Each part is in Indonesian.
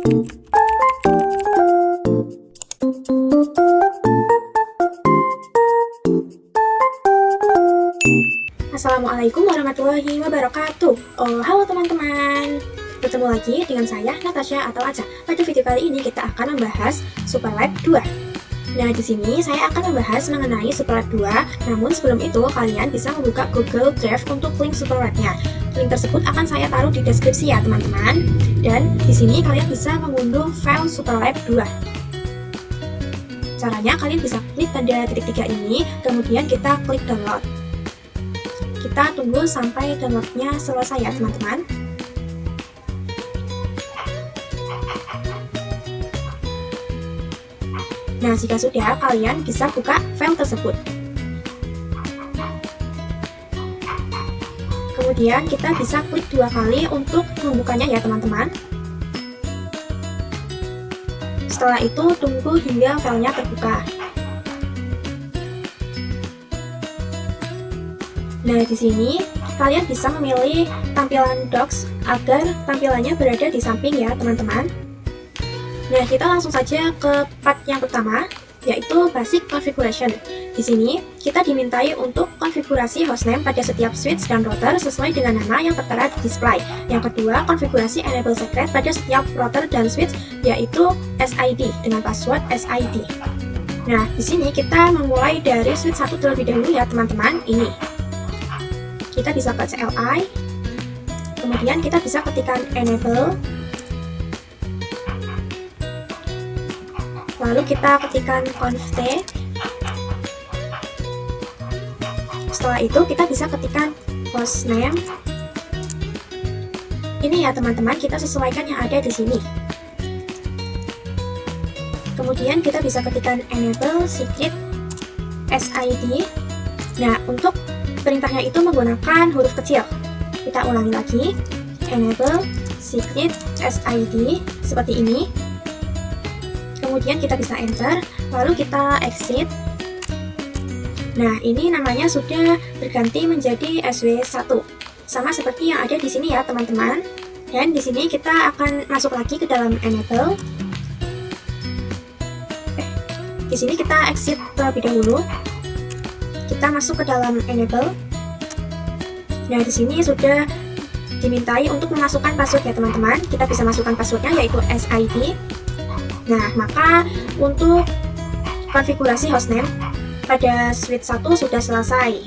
Assalamualaikum warahmatullahi wabarakatuh. Halo teman-teman. Bertemu lagi dengan saya Natasha atau Aca. Pada video kali ini kita akan membahas SuperLab 2. Nah, di sini saya akan membahas mengenai SuperLab 2. Namun sebelum itu kalian bisa membuka Google Drive untuk link SuperLab-nya. Link tersebut akan saya taruh di deskripsi ya, teman-teman. Dan di sini kalian bisa mengunduh file SuperLab 2. Caranya kalian bisa klik tanda titik 3 ini, kemudian kita klik download. Kita tunggu sampai downloadnya selesai ya teman-teman. Nah, jika sudah, kalian bisa buka file tersebut. Kemudian kita bisa klik 2 kali untuk membukanya ya teman-teman. Setelah itu tunggu hingga filenya terbuka. Nah, di sini kalian bisa memilih tampilan docs agar tampilannya berada di samping ya, teman-teman. Nah, kita langsung saja ke part yang pertama, yaitu Basic Configuration. Di sini, kita dimintai untuk konfigurasi hostname pada setiap switch dan router sesuai dengan nama yang tertera di display. Yang kedua, konfigurasi enable secret pada setiap router dan switch, yaitu SID dengan password SID. Nah, di sini kita memulai dari switch 1 terlebih dahulu ya, teman-teman. Ini. Kita bisa ke CLI, kemudian kita bisa ketikkan enable, lalu kita ketikkan conft. Setelah itu kita bisa ketikkan hostname. Ini ya teman-teman, kita sesuaikan yang ada di sini. Kemudian kita bisa ketikkan enable secret SID. Nah, untuk perintahnya itu menggunakan huruf kecil. Kita ulangi lagi, enable secret SID seperti ini. Kemudian kita bisa enter, lalu kita exit. Nah, ini namanya sudah berganti menjadi SW1, sama seperti yang ada di sini ya teman-teman. Dan di sini kita akan masuk lagi ke dalam enable. Di sini kita exit terlebih dahulu. Kita masuk ke dalam enable. Nah, di sini sudah dimintai untuk memasukkan password ya teman-teman. Kita bisa masukkan passwordnya yaitu SID. Nah, maka untuk konfigurasi hostname pada switch 1 sudah selesai.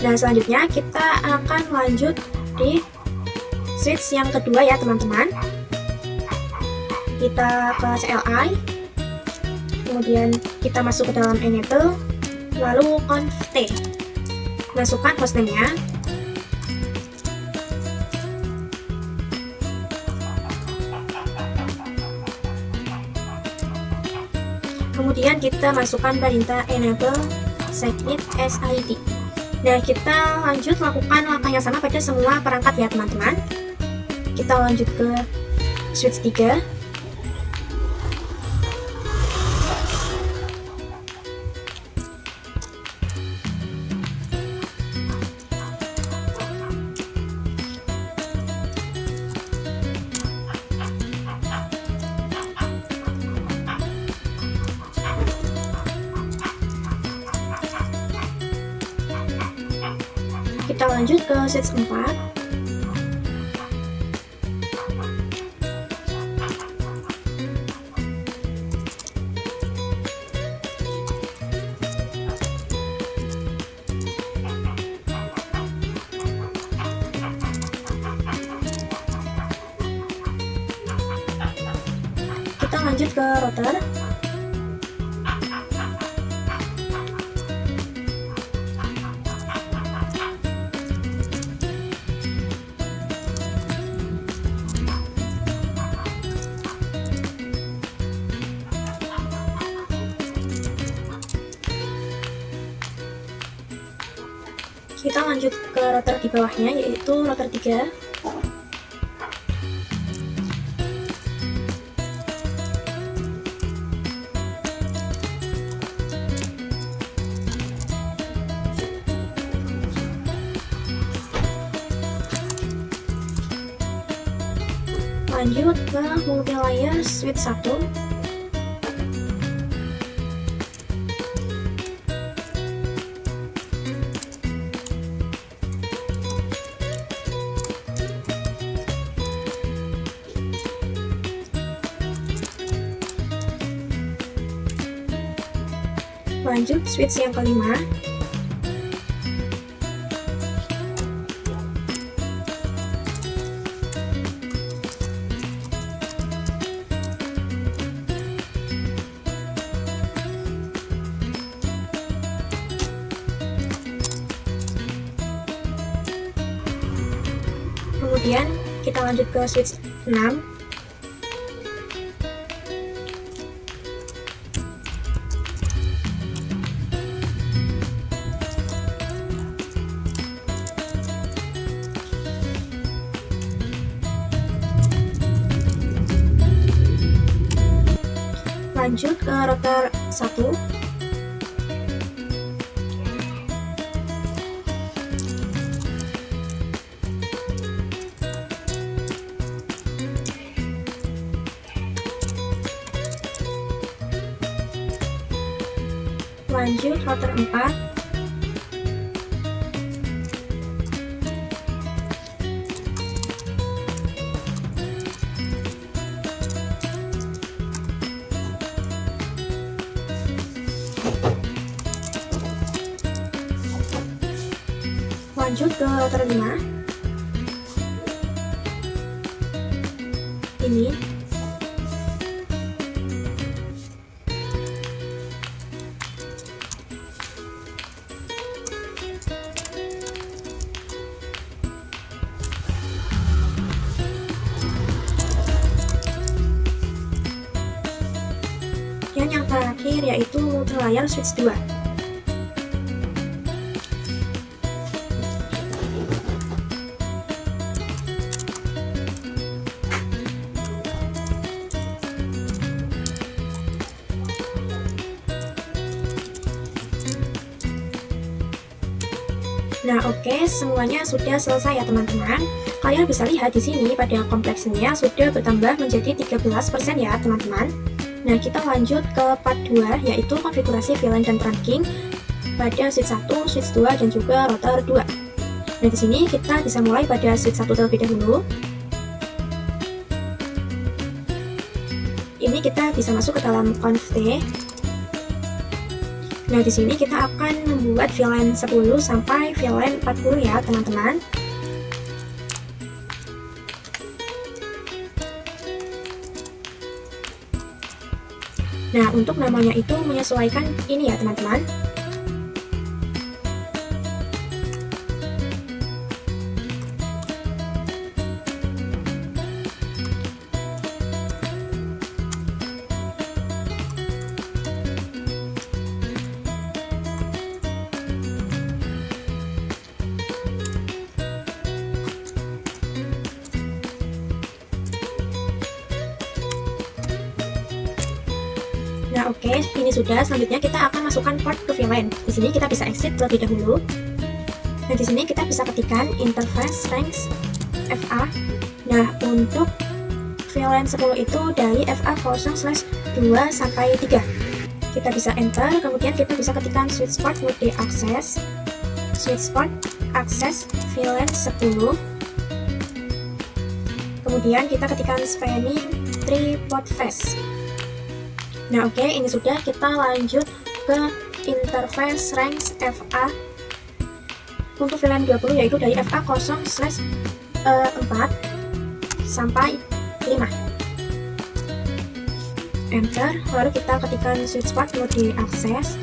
Nah, selanjutnya kita akan lanjut di switch yang kedua ya teman-teman. Kita ke CLI, kemudian kita masuk ke dalam enable, lalu conft, masukkan hostname-nya. Kemudian kita masukkan perintah enable secret SID. Nah, kita lanjut lakukan langkah yang sama pada semua perangkat ya teman-teman. Kita lanjut ke switch 3. Kita lanjut ke switch 4. Kita lanjut ke router. Kita lanjut ke router di bawahnya, yaitu router 3. Lanjut ke multilayer switch 1. Lanjut switch yang kelima. Kemudian kita lanjut ke switch 6. Lanjut ke router 1. Lanjut router 4. Lanjut ke router 5. Ini. Dan yang terakhir yaitu multilayer switch 2. Nah, oke, semuanya sudah selesai ya teman-teman. Kalian bisa lihat di sini pada kompleksnya sudah bertambah menjadi 13% ya teman-teman. Nah, kita lanjut ke part 2 yaitu konfigurasi VLAN dan trunking pada switch 1, switch 2 dan juga router 2. Nah, di sini kita bisa mulai pada switch 1 terlebih dahulu. Ini kita bisa masuk ke dalam conft. Nah, di sini kita akan membuat VLAN 10 sampai VLAN 40 ya, teman-teman. Nah, untuk namanya itu menyesuaikan ini ya, teman-teman. Nah, oke, ini sudah. Selanjutnya kita akan masukkan port ke VLAN. Di sini kita bisa exit terlebih dahulu. Nah, di sini kita bisa ketikkan interface range FA. Nah, untuk VLAN 10 itu dari FA0/2 sampai 3. Kita bisa enter, kemudian kita bisa ketikkan switch port mode access. Switch port access VLAN 10. Kemudian kita ketikkan spanning 3 port phase. Nah, oke, ini sudah. Kita lanjut ke interface range FA untuk VLAN 20 yaitu dari FA0/4 sampai 5. Enter, lalu kita ketikkan switch port mode access,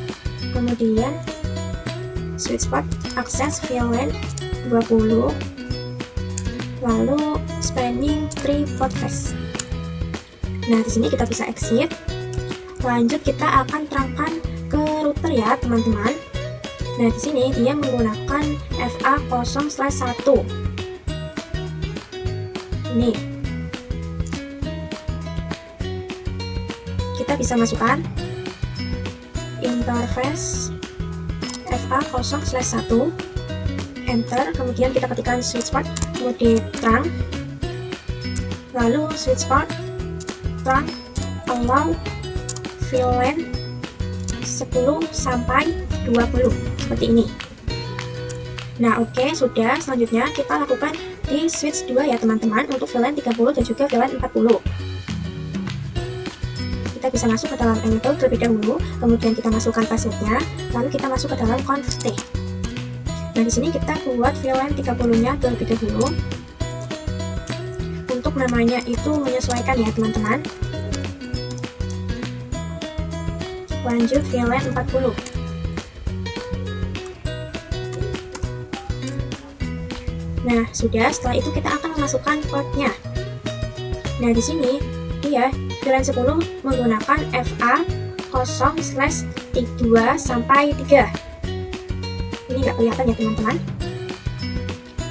kemudian switch port access VLAN 20, lalu spanning 3 port phase. Nah, di sini kita bisa exit. Lanjut kita akan terangkan ke router ya, teman-teman. Nah, di sini dia menggunakan FA0/1. Ini. Kita bisa masukkan interface FA0/1. Enter, kemudian kita ketikkan switch port mode terang. lalu switchport trunk allow VLAN 10 sampai 20 seperti ini. Nah oke, sudah. Selanjutnya kita lakukan di switch 2 ya teman-teman, untuk VLAN 30 dan juga VLAN 40. Kita bisa masuk ke dalam enable terlebih dahulu, kemudian kita masukkan passwordnya, lalu kita masuk ke dalam conft. Nah di sini kita buat VLAN 30-nya terlebih dahulu. Untuk namanya itu menyesuaikan ya teman-teman. Lanjut VLAN 40. Nah, sudah. Setelah itu kita akan memasukkan portnya. Nah, di sini dia VLAN 10 menggunakan FA 0/2 sampai 3. Ini nggak kelihatan ya teman-teman.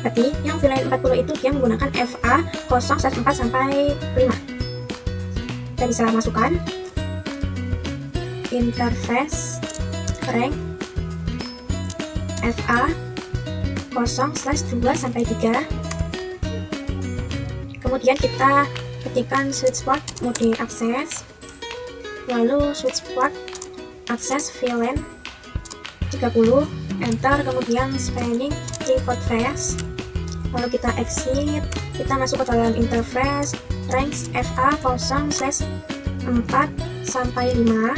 Berarti yang VLAN 40 itu dia menggunakan FA 0/4 sampai 5. Kita bisa masukkan interface rank FA 0/2 sampai 3. Kemudian kita ketikkan switchport mode akses, lalu switchport akses VLAN 30, enter, kemudian spanning report phase, lalu kita exit, kita masuk ke dalam interface ranks FA 0/4 sampai 5,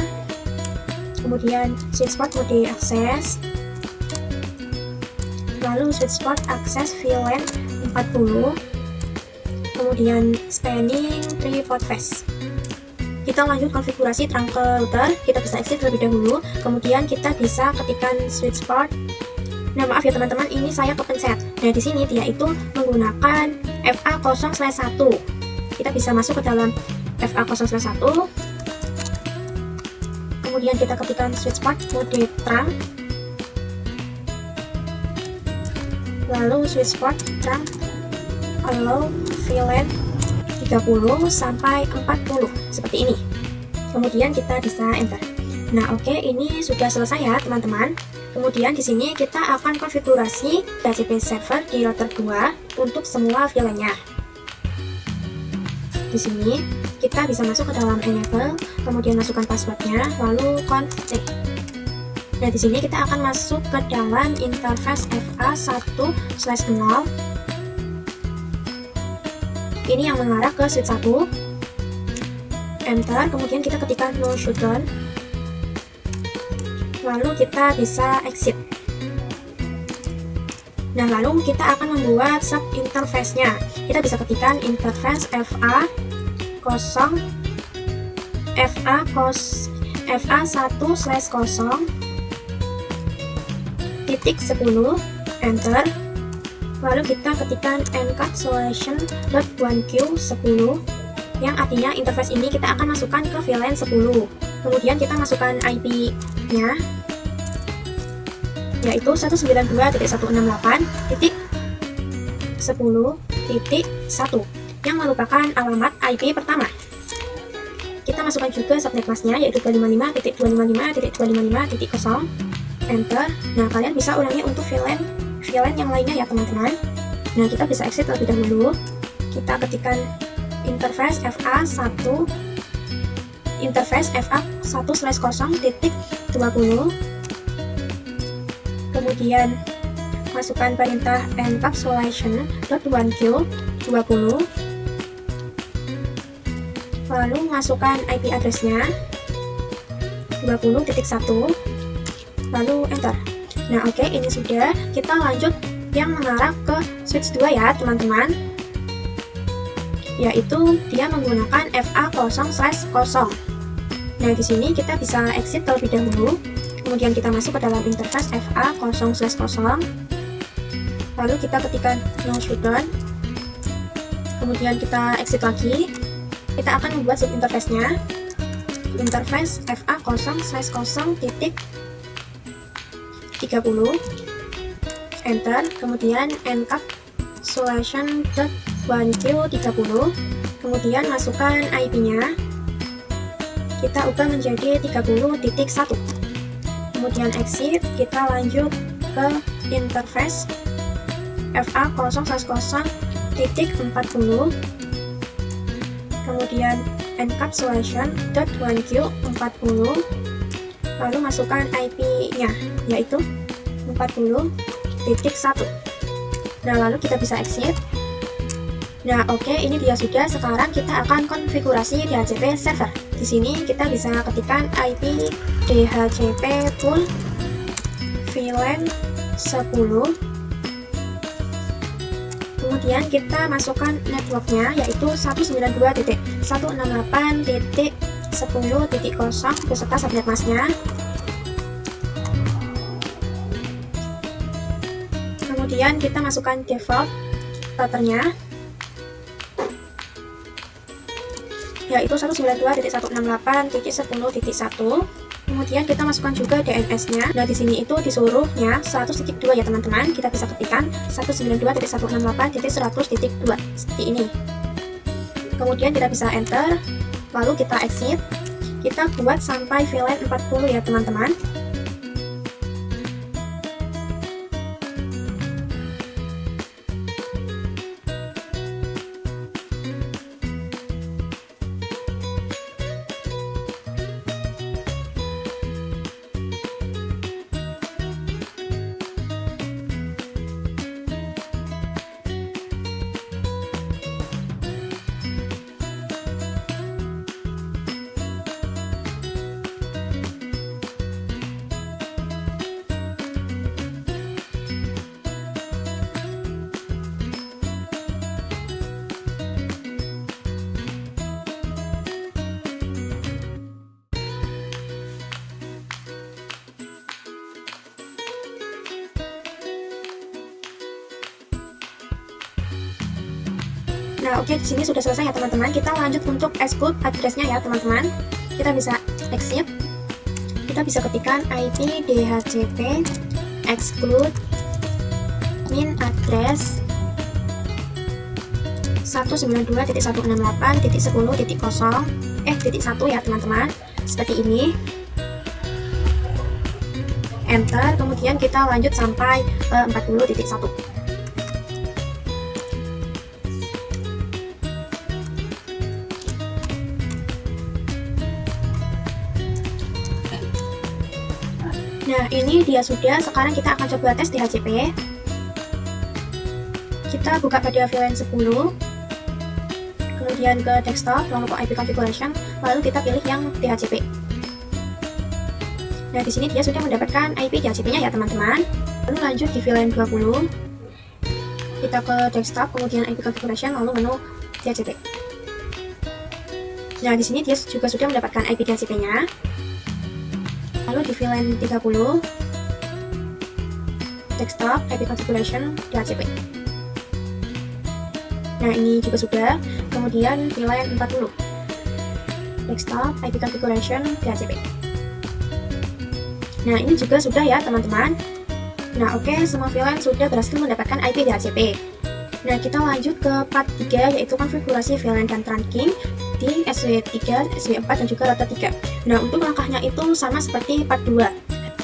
kemudian switchport mode akses, lalu switchport akses VLAN 40, kemudian spanning report phase. Kita lanjut konfigurasi trunker router. Kita bisa exit terlebih dahulu, kemudian kita bisa ketikkan switchport. Nah maaf ya teman-teman, ini saya kepencet. Nah di sini dia itu menggunakan FA 0/1. Kita bisa masuk ke dalam FA 0/1. Kemudian kita ketikkan switchport mode trunk, lalu switchport trunk allow VLAN 30 sampai 40 seperti ini. Kemudian kita bisa enter. Nah oke, ini sudah selesai ya teman-teman. Kemudian di sini kita akan konfigurasi DHCP server di router 2 untuk semua VLAN-nya. Di sini kita bisa masuk ke dalam enable, kemudian masukkan passwordnya, lalu conft. Nah di sini kita akan masuk ke dalam interface FA 1/0. Ini yang mengarah ke switch 1. Enter, kemudian kita ketikkan no shutdown, lalu kita bisa exit. Nah lalu kita akan membuat sub interface-nya. Kita bisa ketikkan interface FA 1/0, enter, lalu kita ketikkan encapsulation.1q10, yang artinya interface ini kita akan masukkan ke VLAN 10. Kemudian kita masukkan IP-nya, yaitu 192.168.10.1 yang merupakan alamat IP pertama. Kita masukkan juga subnet masknya, yaitu 255.255.255.0, enter. Nah kalian bisa ulangi untuk VLAN yang lainnya ya teman-teman. Nah kita bisa exit terlebih dahulu. Kita ketikkan interface FA 1/0.20, kemudian masukkan perintah encapsulation.1q20, lalu masukkan IP address-nya 20.1, lalu enter. Nah oke, ini sudah. Kita lanjut yang mengarah ke switch 2 ya teman-teman, yaitu dia menggunakan FA 0/0. Nah di sini kita bisa exit terlebih dahulu, kemudian kita masuk ke dalam interface FA 0/0, lalu kita ketikkan no shutdown, kemudian kita exit lagi. Kita akan membuat sub interface-nya, interface FA 0/0.30, enter, kemudian encapsulation.1q30, kemudian masukkan IP-nya, kita ubah menjadi 30.1, kemudian exit. Kita lanjut ke interface FA 0/0.40, kemudian encapsulation .1q 40, lalu masukkan IP-nya yaitu 40.1. Nah, lalu kita bisa exit. Nah, oke, ini dia sudah. Sekarang kita akan konfigurasi DHCP server. Di sini kita bisa ketikkan IP DHCP pool VLAN 10. Kemudian kita masukkan networknya yaitu 192.168.10.0 beserta subnet masknya. Kemudian kita masukkan default routernya yaitu 192.168.10.1. Kemudian kita masukkan juga DNS-nya. Nah, di sini itu disuruhnya 100.2 ya teman-teman. Kita bisa ketikkan 192.168.100.2 seperti ini. Kemudian kita bisa enter, lalu kita exit. Kita buat sampai VLAN 40 ya teman-teman. Nah, oke, di sini sudah selesai ya teman-teman. Kita lanjut untuk exclude address-nya ya teman-teman. Kita bisa exit. Kita bisa ketikkan IP DHCP exclude min address 192.168.10.0 ya teman-teman. Seperti ini. Enter, kemudian kita lanjut sampai 40.1. Nah, ini dia sudah. Sekarang kita akan coba tes DHCP. Kita buka pada VLAN 10, kemudian ke desktop, lalu ke IP configuration, lalu kita pilih yang DHCP. Nah, di sini dia sudah mendapatkan IP DHCP-nya ya teman-teman. Lalu lanjut di VLAN 20, kita ke desktop, kemudian IP configuration, lalu menu DHCP. Nah, di sini dia juga sudah mendapatkan IP DHCP-nya. Lalu di VLAN 30, desktop, IP configuration, DHCP. Nah, ini juga sudah. Kemudian VLAN 40, desktop, IP configuration, DHCP. Nah, ini juga sudah ya teman-teman. Nah, oke, semua VLAN sudah berhasil mendapatkan IP DHCP. Nah, kita lanjut ke part 3 yaitu konfigurasi VLAN dan trunking di SW3, SW4 dan juga router 3. Nah, untuk langkahnya itu sama seperti part 2.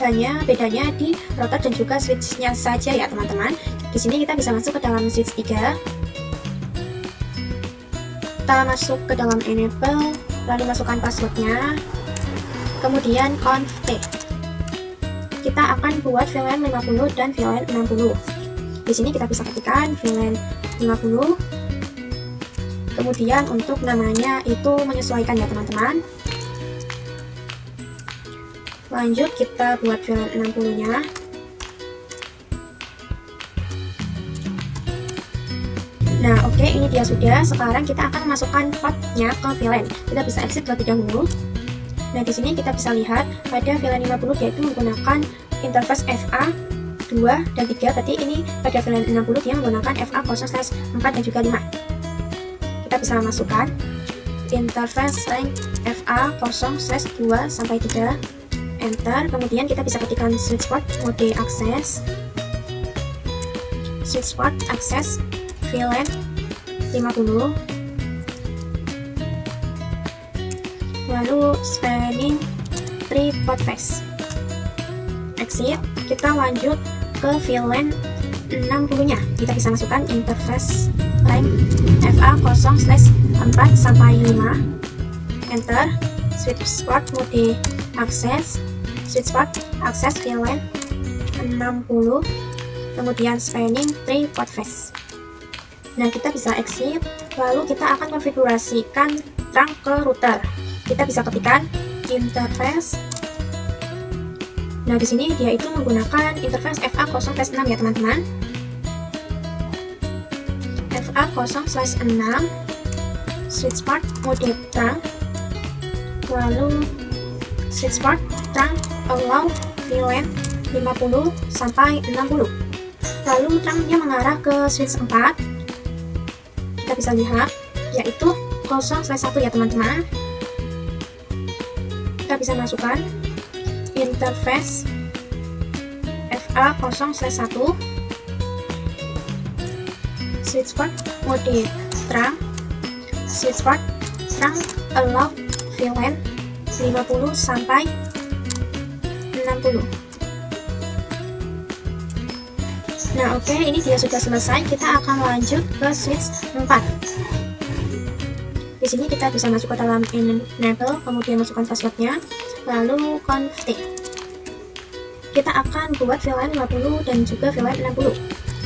Hanya bedanya di router dan juga switch-nya saja ya teman-teman. Di sini kita bisa masuk ke dalam switch 3. Kita masuk ke dalam enable, lalu masukkan passwordnya. Kemudian conf-t. Kita akan buat VLAN 50 dan VLAN 60. Di sini kita bisa ketikkan VLAN 50. Kemudian untuk namanya itu menyesuaikan ya teman-teman. Lanjut kita buat VLAN 60-nya. Nah, oke, ini dia sudah. Sekarang kita akan memasukkan portnya ke VLAN. Kita bisa exit terlebih dahulu. Nah, di sini kita bisa lihat pada VLAN 50 yaitu menggunakan interface FA 2 dan 3. Berarti ini pada VLAN 60 dia menggunakan FA 0/4 dan juga 5. Kita bisa masukkan interface range FA 0/2 sampai 3. Enter, kemudian kita bisa ketikkan switch port mode akses, switch port akses VLAN 50, lalu spanning 3 port face. Exit, kita lanjut ke VLAN 60 nya. Kita bisa masukkan interface range FA 0/5 4 sampai 5. Enter. Sweet spot mode akses. Sweet spot akses VLAN 60. Kemudian spanning 3 port phase. Nah, kita bisa exit, lalu kita akan konfigurasikan trunk ke router. Kita bisa ketikkan interface. Nah, di sini dia itu menggunakan interface FA0/6 ya teman-teman. FA0/6 switch port mode trunk, lalu switch port trunk allow VLAN 50 sampai 60. Lalu trunknya mengarah ke switch 4. Kita bisa lihat yaitu 0/1 ya teman-teman. Kita bisa masukkan interface FA0/1 switch port mode trunk, switch port trunk allow VLAN 50 sampai 60. Nah, oke, ini dia sudah selesai. Kita akan lanjut ke switch 4. Di sini kita bisa masuk ke dalam enable, kemudian masukkan passwordnya, lalu config. Kita akan buat VLAN 50 dan juga VLAN 60.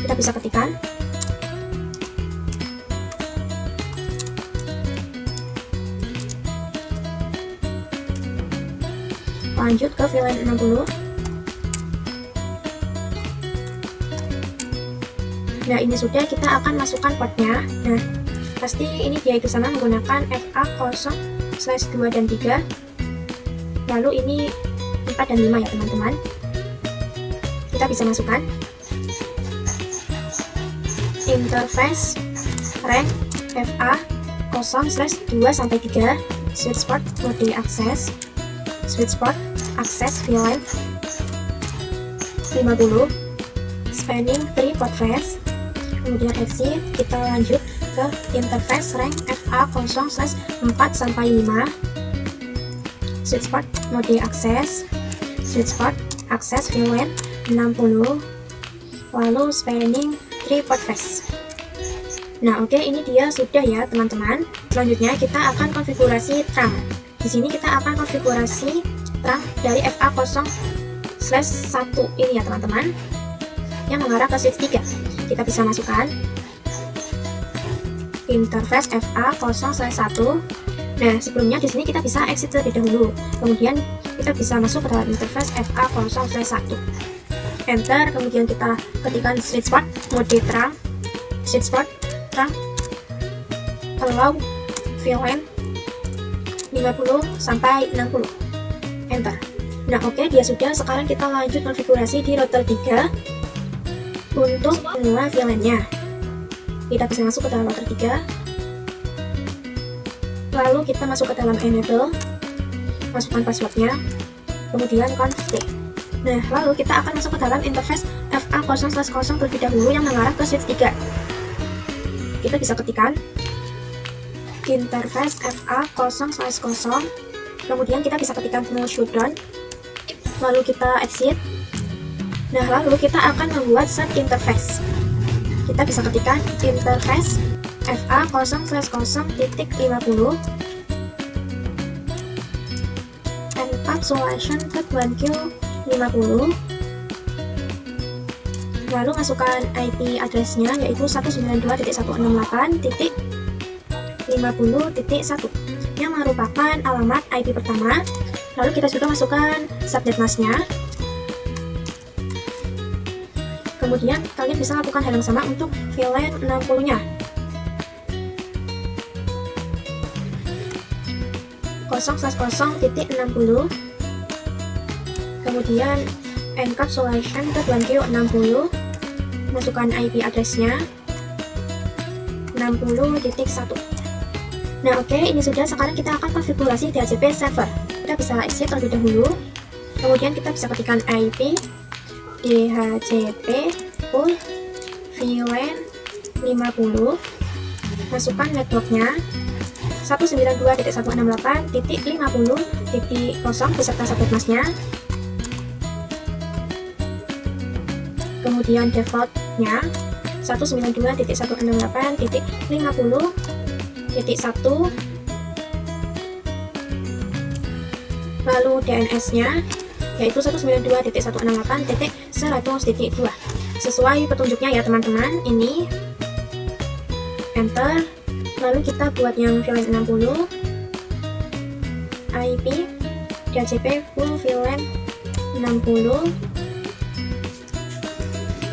Kita bisa ketikkan lanjut ke VLAN 60. Nah, ini sudah, kita akan masukkan portnya. Nah, pasti ini dia itu sama menggunakan FA0/2 dan 3. Lalu ini 4 dan 5 ya teman-teman. Kita bisa masukkan interface rank FA0/2 sampai 3 switch port mode access, switch port access VLAN 50, spanning 3 port phase. Kemudian exit, kita lanjut ke interface rank FA0/4 sampai 5 switch port mode access, switch port access VLAN 60, lalu spanning 3 port phase. Nah, oke, ini dia sudah ya teman-teman. Selanjutnya kita akan konfigurasi trunk. Di sini kita akan konfigurasi trunk dari FA0/1 ini ya teman-teman, yang mengarah ke switch 3. Kita bisa masukkan interface FA0/1. Nah, sebelumnya di sini kita bisa exit terlebih dahulu. Kemudian kita bisa masuk ke dalam interface FA0/1. Enter, kemudian kita ketikkan switch port mode trunk, switch port trunk allow VLAN 50 sampai 60. Enter. Nah, oke, dia sudah. Sekarang kita lanjut konfigurasi di router 3 untuk semua VLAN-nya. Kita bisa masuk ke dalam router 3, lalu kita masuk ke dalam enable, masukkan passwordnya, kemudian config. Nah, lalu kita akan masuk ke dalam interface FA0/0 terlebih dahulu yang mengarah ke switch 3. Kita bisa ketikkan interface FA0/0, kemudian kita bisa ketikkan no shutdown, lalu kita exit. Nah, lalu kita akan membuat set interface. Kita bisa ketikkan interface FA0/0.50 encapsulation .1Q 50, lalu masukkan IP addressnya yaitu 192.168.50.1 yang merupakan alamat IP pertama. Lalu kita juga masukkan subnet masknya. Kemudian kalian bisa lakukan hal yang sama untuk VLAN 60-nya. 0/0.60, kemudian encapsulation .1Q 60, masukkan IP addressnya 60.1. Nah, oke, ini sudah. Sekarang kita akan konfigurasi DHCP server. Kita bisa exit terlebih dahulu, kemudian kita bisa ketikkan IP DHCP full VLAN 50, masukkan networknya 192.168.50.0 beserta subnet masknya, kemudian defaultnya 192.168.50.0 lalu DNS-nya yaitu 192.168.100.2 sesuai petunjuknya ya teman-teman. Ini enter, lalu kita buat yang VLAN 60, IP DHCP full VLAN 60,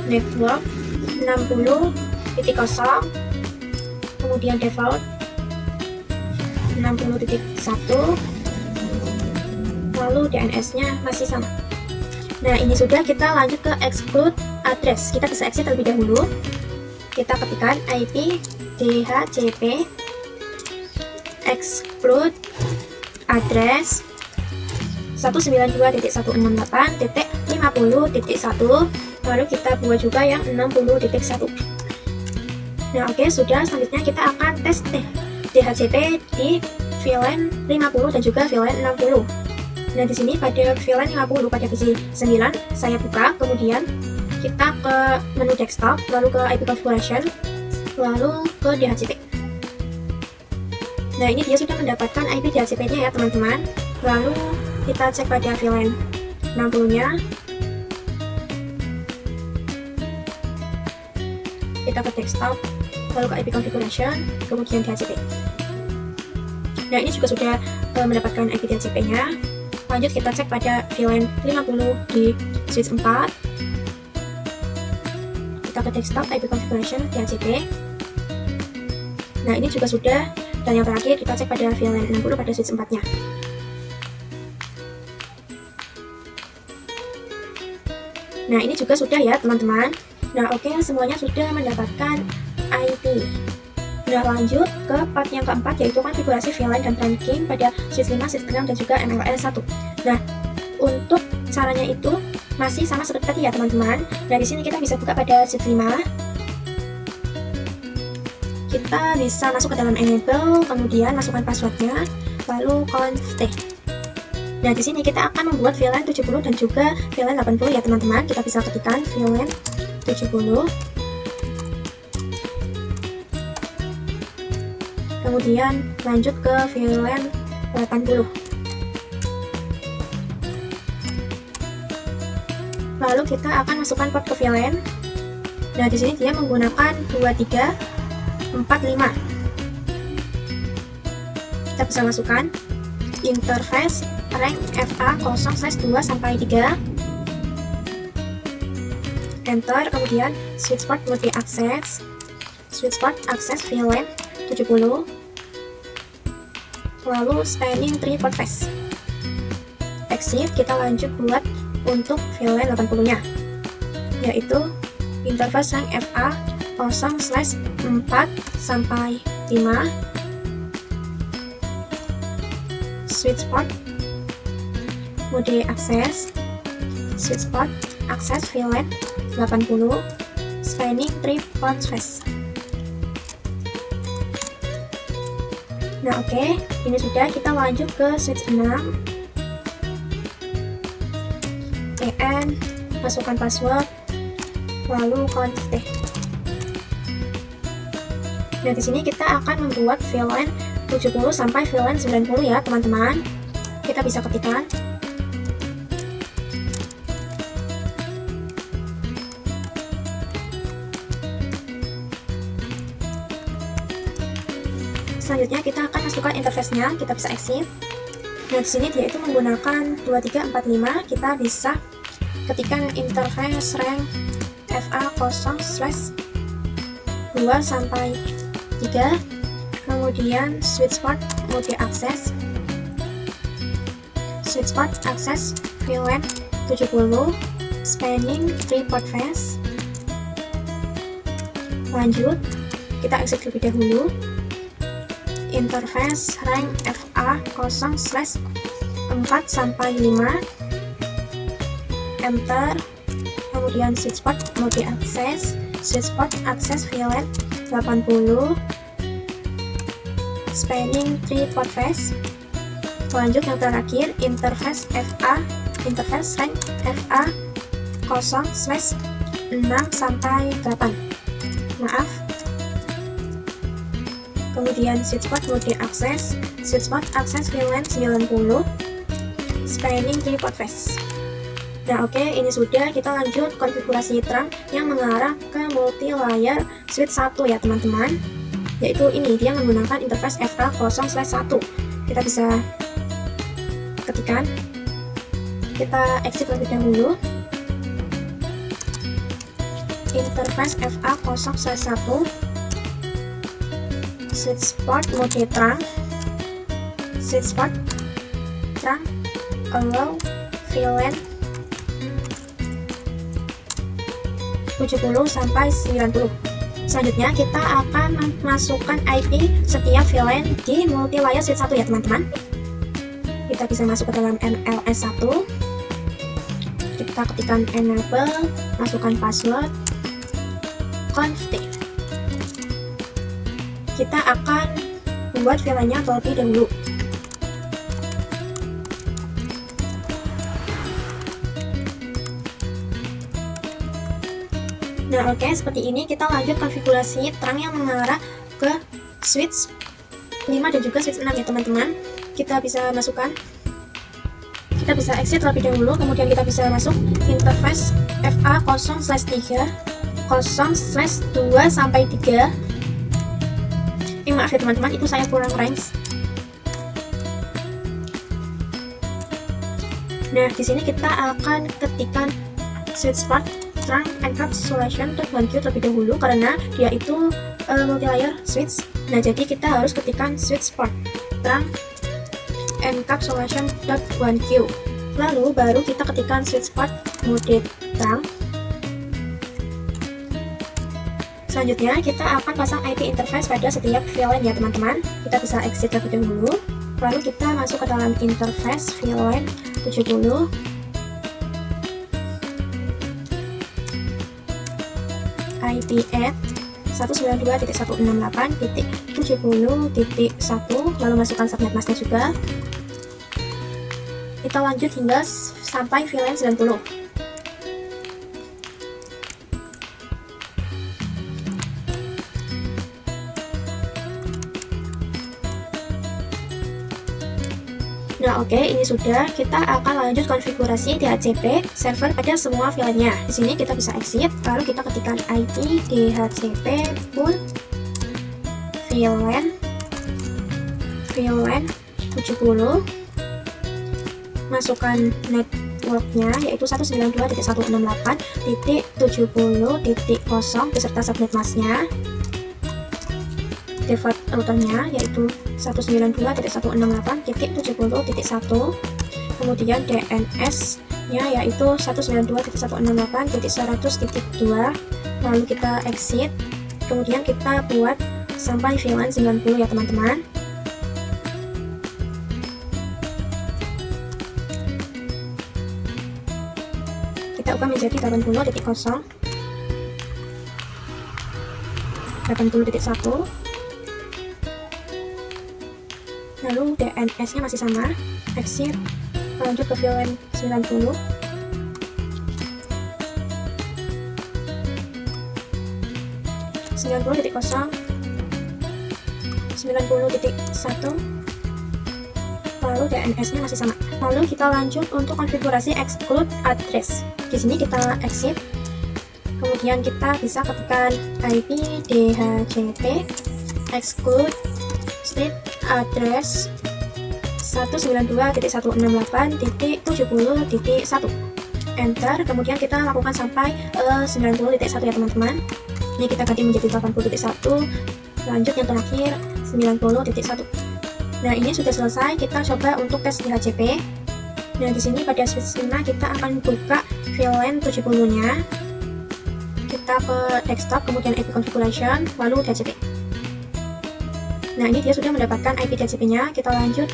network 60.0, kemudian default 60.1, lalu DNS-nya masih sama. Nah, ini sudah, kita lanjut ke exclude address. Kita bisa exit terlebih dahulu. Kita ketikkan IP DHCP exclude address 192.168.50.1, lalu kita buat juga yang 60.1. Nah, oke, sudah. Selanjutnya kita akan tes DHCP di VLAN 50 dan juga VLAN 60. Nah, di sini pada VLAN 50 pada versi 9 saya buka, kemudian kita ke menu desktop, lalu ke IP configuration, lalu ke DHCP. Nah, ini dia sudah mendapatkan IP DHCP-nya ya teman-teman. Lalu kita cek pada VLAN 60-nya. Kita ke desktop, lalu ke IP configuration, kemudian DHCP. Nah, ini juga sudah mendapatkan IP DHCP-nya. Lanjut kita cek pada VLAN 50 di switch 4. Kita ke desktop, IP configuration, DHCP. Nah, ini juga sudah. Dan yang terakhir kita cek pada VLAN 60 pada switch 4-nya. Nah, ini juga sudah ya teman-teman. Nah, oke, semuanya sudah mendapatkan IP. Nah, lanjut ke part yang keempat, yaitu konfigurasi VLAN dan trunking pada switch 5, switch 6, dan juga MLL 1. Nah, untuk caranya itu masih sama seperti tadi ya teman-teman. Nah, di sini kita bisa buka pada switch 5. Kita bisa masuk ke dalam enable, kemudian masukkan passwordnya, lalu conf. Nah, di sini kita akan membuat VLAN 70 dan juga VLAN 80 ya teman-teman. Kita bisa ketikkan VLAN 70. Kemudian lanjut ke VLAN 80. Lalu kita akan masukkan port ke VLAN. Nah, di sini dia menggunakan 2345. Kita bisa masukkan interface rank FA 0/2-3. Enter, kemudian switch port multi access. Switch port access VLAN 70. Lalu spanning tree port face. Exit, kita lanjut buat untuk VLAN 80-nya, yaitu interface rank FA 0/4-5, switch port mode access, switch port access VLAN 80, spanning tree port face. Nah, oke, ini sudah. Kita lanjut ke switch 6. TN, masukkan password, lalu conf. Nah, di sini kita akan membuat VLAN 70 sampai VLAN 90 ya teman-teman. Kita bisa ketikkan. Selanjutnya kita akan masukkan interface-nya, kita bisa exit. Nah, di sini dia itu menggunakan 2345, kita bisa ketikkan interface rank FA 0/2-3, kemudian switch port mode access, switch port access VLAN 70, spanning tree port face. Lanjut, kita exit terlebih dahulu. Interface rank FA 0/4-5, enter, kemudian switch port mode access, switch port access VLAN 80, spanning tree port face. Lanjut yang terakhir, interface rank FA 0/6-8. Maaf. kemudian sweet spot mode akses, VLAN 90, spanning tripod phase. Nah oke, ini sudah. Kita lanjut konfigurasi terang yang mengarah ke multi layer switch 1 ya teman-teman, yaitu ini dia menggunakan interface FA0/1. Kita bisa ketikkan, kita exit terlebih dahulu, interface FA0/1, switch spot mode terang, allow VLAN 70 sampai 90. Selanjutnya kita akan memasukkan IP setiap VLAN di multi layer switch 1 ya teman-teman. Kita bisa masuk ke dalam MLS1, kita ketikkan enable, masukkan password, config. Kita akan membuat VLAN-nya terlebih dahulu. Nah oke, seperti ini. Kita lanjut konfigurasi terang yang mengarah ke switch 5 dan juga switch 6 ya teman-teman. Kita bisa masukkan, kita bisa exit terlebih dahulu, kemudian kita bisa masuk interface FA0/3, 0/2 sampai 3. Maaf ya teman-teman, itu saya kurang range. Nah di sini kita akan ketikkan switch spot terang encapsulation terlebih dahulu karena dia itu multi layer switch. Nah jadi kita harus ketikkan switch spot terang encapsulation.1Q, lalu baru kita ketikkan switch spot mode terang. Selanjutnya kita akan pasang IP interface pada setiap VLAN ya teman-teman. Kita bisa exit terlebih dahulu, lalu kita masuk ke dalam interface VLAN 70, IP add 192.168.70.1, lalu masukkan subnet masknya juga. Kita lanjut hingga sampai VLAN 90. Nah oke, ini sudah. Kita akan lanjut konfigurasi DHCP server pada semua VLAN-nya. Di sini kita bisa exit, lalu kita ketikkan IP DHCP pool VLAN 70, masukkan networknya yaitu 192.168.70.0 beserta subnet masknya. Default routernya yaitu 192.168.70.1, kemudian DNS nya yaitu 192.168.100.2, lalu kita exit, kemudian kita buat sampai VLAN 90 ya teman-teman. Kita ubah menjadi 80.0, 80.1, lalu DNS nya masih sama, exit, lanjut ke VLAN 90, lalu DNS nya masih sama. Lalu kita lanjut untuk konfigurasi exclude address. Di sini kita exit, kemudian kita bisa ketikkan IP DHCP exclude street address 192.168.70.1, enter, kemudian kita lakukan sampai 90.1 ya teman-teman. Ini kita ganti menjadi 80.1, lanjut yang terakhir 90.1. Nah ini sudah selesai. Kita coba untuk tes DHCP. Nah di sini pada switch 5 kita akan buka VLAN 70-nya. Kita ke desktop, kemudian IP configuration, lalu DHCP. Nah ini dia sudah mendapatkan IP DHCP-nya. Kita lanjut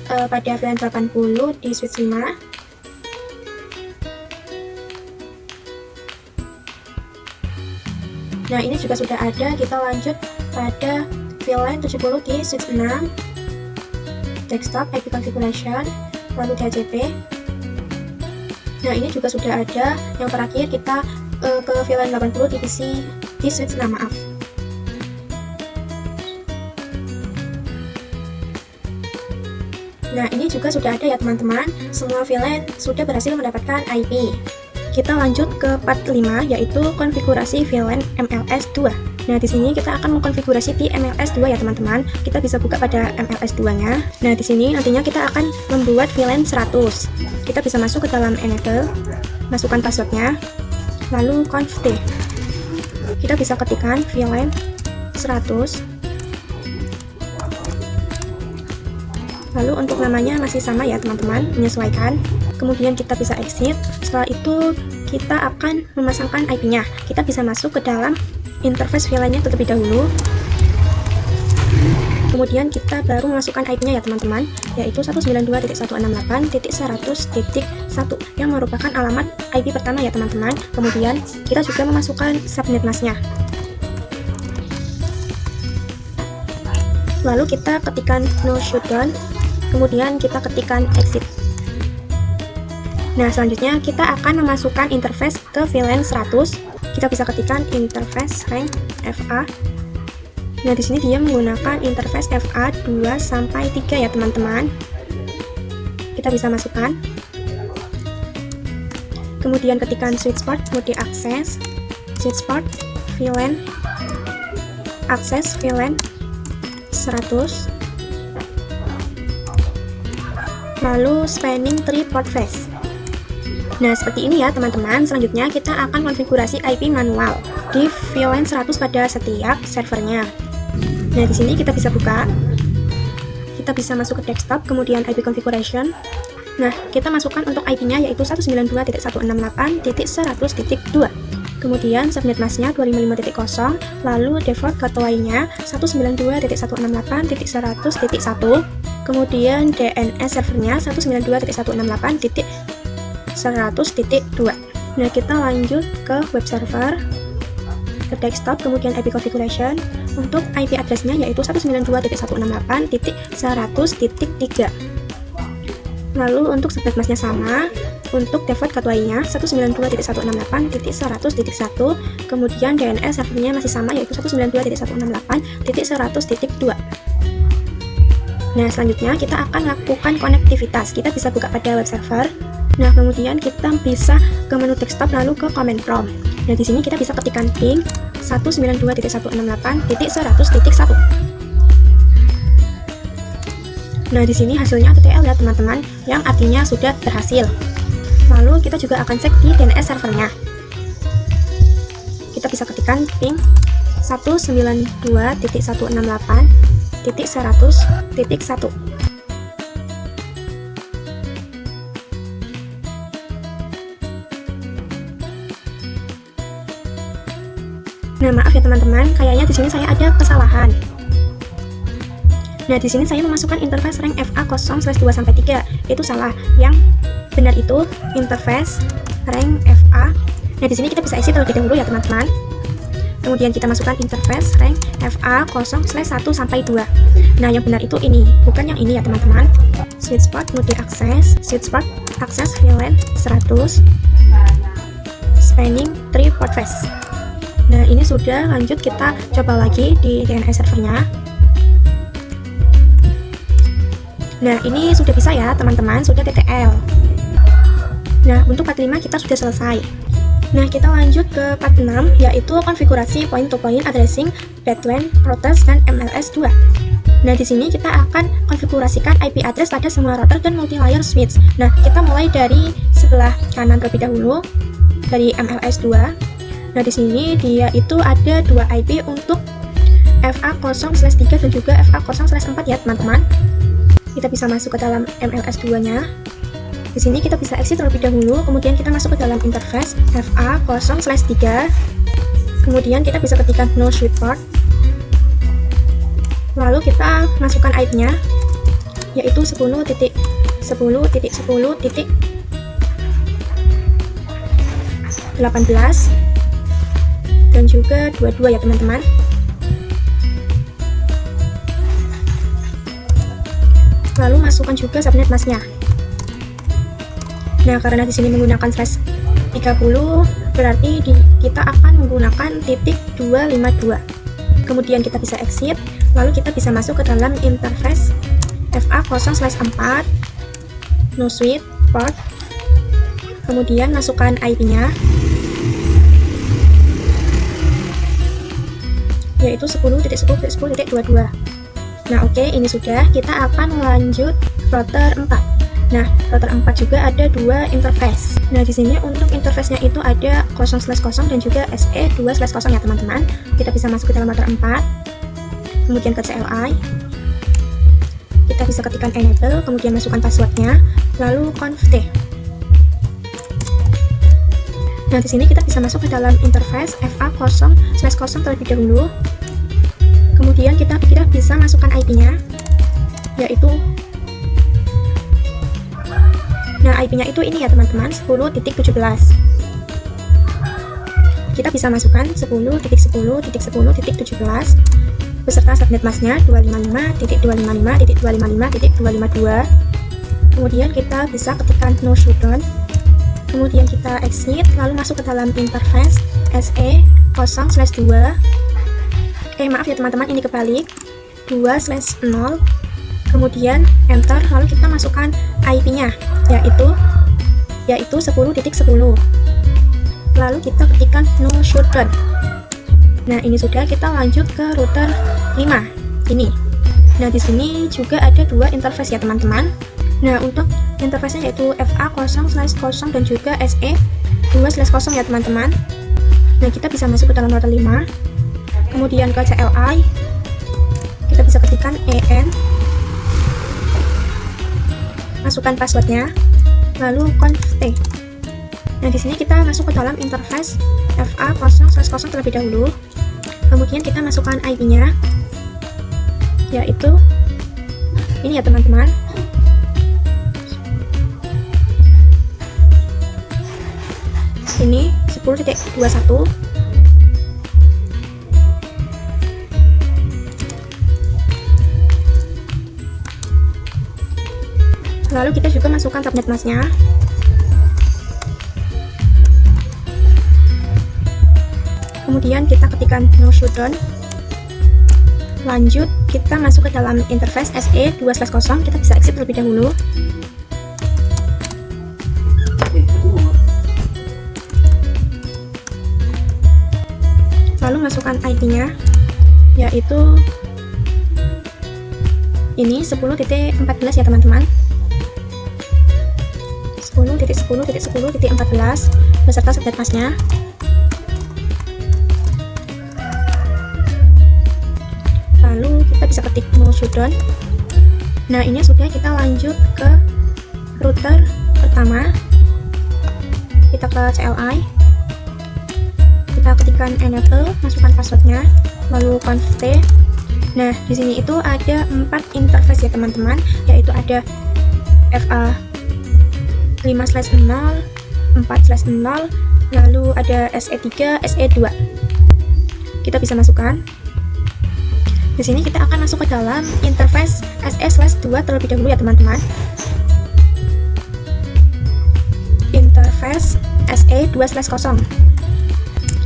pada VLAN 80 di switch 5. Nah ini juga sudah ada. Kita lanjut pada VLAN 70 di switch 6, desktop, IP configuration, lalu DHCP. Nah ini juga sudah ada. Yang terakhir kita ke VLAN 80 di switch 6, maaf. Nah, ini juga sudah ada ya teman-teman. Semua VLAN sudah berhasil mendapatkan IP. Kita lanjut ke part 5, yaitu konfigurasi VLAN MLS2. Nah, di sini kita akan mengkonfigurasi di MLS2 ya teman-teman. Kita bisa buka pada MLS2-nya. Nah, di sini nantinya kita akan membuat VLAN 100. Kita bisa masuk ke dalam enable, masukkan passwordnya, lalu conf d. Kita bisa ketikkan VLAN 100. Lalu untuk namanya masih sama ya teman-teman, menyesuaikan. Kemudian kita bisa exit. Setelah itu kita akan memasangkan IP-nya. Kita bisa masuk ke dalam interface VLAN-nya terlebih dahulu. Kemudian kita baru memasukkan IP-nya ya teman-teman, yaitu 192.168.100.1 yang merupakan alamat IP pertama ya teman-teman. Kemudian kita juga memasukkan subnet mask-nya. Lalu kita ketikkan no shutdown, kemudian kita ketikkan exit. Nah, selanjutnya kita akan memasukkan interface ke VLAN 100. Kita bisa ketikkan interface rank FA. Nah, di sini dia menggunakan interface FA 2 sampai 3 ya teman-teman. Kita bisa masukkan. Kemudian ketikkan switch port mode access, switch port VLAN access VLAN 100. Lalu spanning tree port face. Nah, seperti ini ya teman-teman. Selanjutnya kita akan konfigurasi IP manual di VLAN 100 pada setiap servernya. Nah, di sini kita bisa buka. Kita bisa masuk ke desktop, kemudian IP configuration. Nah, kita masukkan untuk IP-nya yaitu 192.168.100.2. Kemudian subnet mask-nya 255.0, lalu default gateway-nya 192.168.100.1. Kemudian DNS servernya 192.168.100.2. Nah, kita lanjut ke web server, ke desktop, kemudian IP configuration. Untuk IP address-nya yaitu 192.168.100.3. Lalu untuk subnet mask-nya sama. Untuk default gateway-nya 192.168.100.1. Kemudian DNS servernya masih sama yaitu 192.168.100.2. Nah, selanjutnya kita akan lakukan konektivitas. Kita bisa buka pada web server. Nah, kemudian kita bisa ke menu desktop lalu ke command prompt. Nah, di sini kita bisa ketikkan ping 192.168.100.1. Nah, di sini hasilnya TTL ya teman-teman, yang artinya sudah berhasil. Lalu kita juga akan cek di DNS servernya. Kita bisa ketikkan ping 192.168.100.1. Nah, maaf ya teman-teman, kayaknya di sini saya ada kesalahan. Nah, di sini saya memasukkan interface rank FA 0/2-3. Itu salah. Yang benar itu interface rank FA. Nah, di sini kita bisa isi terlebih dahulu ya teman-teman. Kemudian kita masukkan interface rank FA 0/1-2. Nah, yang benar itu ini, bukan yang ini ya teman-teman. Switch port mode access, switch port access VLAN 100, spanning tree port face. Nah, ini sudah. Lanjut kita coba lagi di DNS servernya. Nah, ini sudah bisa ya teman-teman, sudah TTL. Nah, untuk part 5 kita sudah selesai. Nah, kita lanjut ke part 6, yaitu konfigurasi point-to-point addressing, backend, routers, dan MLS2. Nah, di sini kita akan konfigurasikan IP address pada semua router dan multi-layer switch. Nah, kita mulai dari sebelah kanan terlebih dahulu, dari MLS2. Nah, di sini dia itu ada 2 IP untuk FA 0/3 dan juga FA 0/4 ya teman-teman. Kita bisa masuk ke dalam MLS2-nya. Di sini kita bisa exit terlebih dahulu, kemudian kita masuk ke dalam interface FA 0/3. Kemudian kita bisa ketikkan no switch port. Lalu kita masukkan IP-nya yaitu 10.10.10.18 dan juga 22 ya teman-teman. Lalu masukkan juga subnet mask-nya. Nah, karena di sini menggunakan slash 30, berarti kita akan menggunakan titik 252. Kemudian kita bisa exit, lalu kita bisa masuk ke dalam interface FA0/4 no switch port, kemudian masukkan IP-nya yaitu 10.10.10.22. Nah oke, ini sudah. Kita akan lanjut router 4. Nah, router 4 juga ada dua interface. Nah, di sini untuk interface-nya itu ada 0/0 dan juga SE2/0 ya teman-teman. Kita bisa masuk ke dalam router 4, kemudian ke CLI. Kita bisa ketikkan enable, kemudian masukkan passwordnya, lalu conft. Nah, di sini kita bisa masuk ke dalam interface FA0/0 terlebih dahulu. Kemudian kita bisa masukkan IP-nya, yaitu IP-nya itu ini ya teman-teman, 10.17. Kita bisa masukkan 10.10.10.17 beserta subnet masknya 255.255.255.252. Kemudian kita bisa ketikkan no shutdown. Kemudian kita exit, lalu masuk ke dalam interface SE0/2. Maaf ya teman-teman, ini kebalik 2/0. Kemudian enter, lalu kita masukkan IP-nya yaitu 10.10. Lalu kita ketikkan no shutdown. Nah, ini sudah. Kita lanjut ke router 5 ini. Nah, di sini juga ada dua interface ya teman-teman. Nah, untuk interface-nya yaitu FA0/0 dan juga SE2/0 ya teman-teman. Nah, kita bisa masuk ke dalam router 5. Kemudian ke CLI, kita bisa ketikkan EN, masukkan passwordnya, lalu conft. Nah, di sini kita masuk ke dalam interface FA0/0 terlebih dahulu. Kemudian kita masukkan IP-nya, yaitu ini ya teman-teman. Ini 10.21. Lalu kita juga masukkan subnet masknya. Kemudian kita ketikkan no shutdown. Lanjut, kita masuk ke dalam interface SE2/0. Kita bisa exit terlebih dahulu. Lalu masukkan IP-nya, yaitu ini 10.14 ya teman-teman. 10.10.10.14 beserta subnet masknya. Lalu kita bisa ketik no shutdown. Nah, ini sudah. Kita lanjut ke router pertama. Kita ke CLI. Kita ketikkan enable, masukkan passwordnya, lalu conft. Nah, di sini itu ada 4 interface ya teman-teman, yaitu ada FA 5/0, 4/0, lalu ada SE3, SE2. Kita bisa masukkan. Di sini kita akan masuk ke dalam interface SE/2 terlebih dahulu ya teman-teman. Interface SE2/0.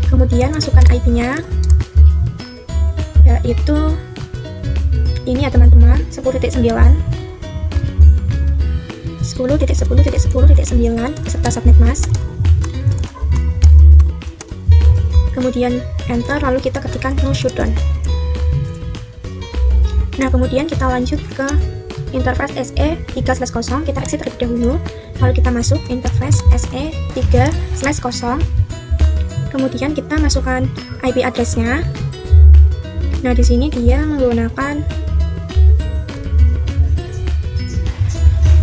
Kemudian masukkan IP-nya, yaitu ini ya teman-teman, 10.9. 10.10.10.9 beserta subnet mask. Kemudian enter, lalu kita ketikkan no shutdown. Nah, kemudian kita lanjut ke interface SE3/0. Kita exit terlebih dahulu, lalu kita masuk interface SE3/0. Kemudian kita masukkan IP address-nya. Nah, di sini dia menggunakan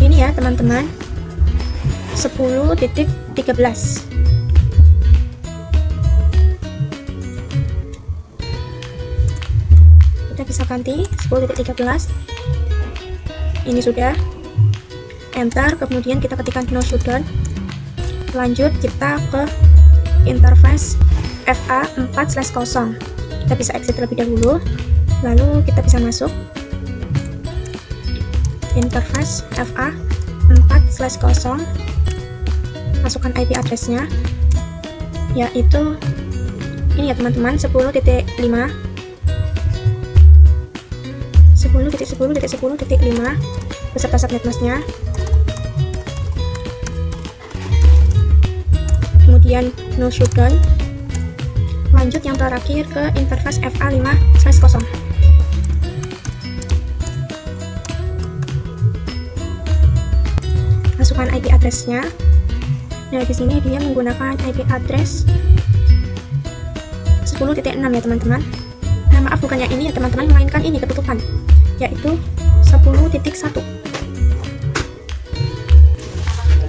ini ya teman-teman, 10.13. Kita bisa ganti 10.13. Ini sudah. Enter, kemudian kita ketikkan no shutdown. Lanjut kita ke interface FA4/0. Kita bisa exit terlebih dahulu, lalu kita bisa masuk interface FA4/0. Masukkan IP address-nya, yaitu ini ya teman-teman, 10.5 10.10.10.5 beserta subnet masknya. Kemudian no shutdown. Lanjut yang terakhir ke interface FA5/0. Masukkan IP address-nya. Nah, di sini dia menggunakan IP address 10.6 ya teman-teman. Nah, maaf bukan yang ini ya teman-teman, melainkan ini ketutupan, yaitu 10.1.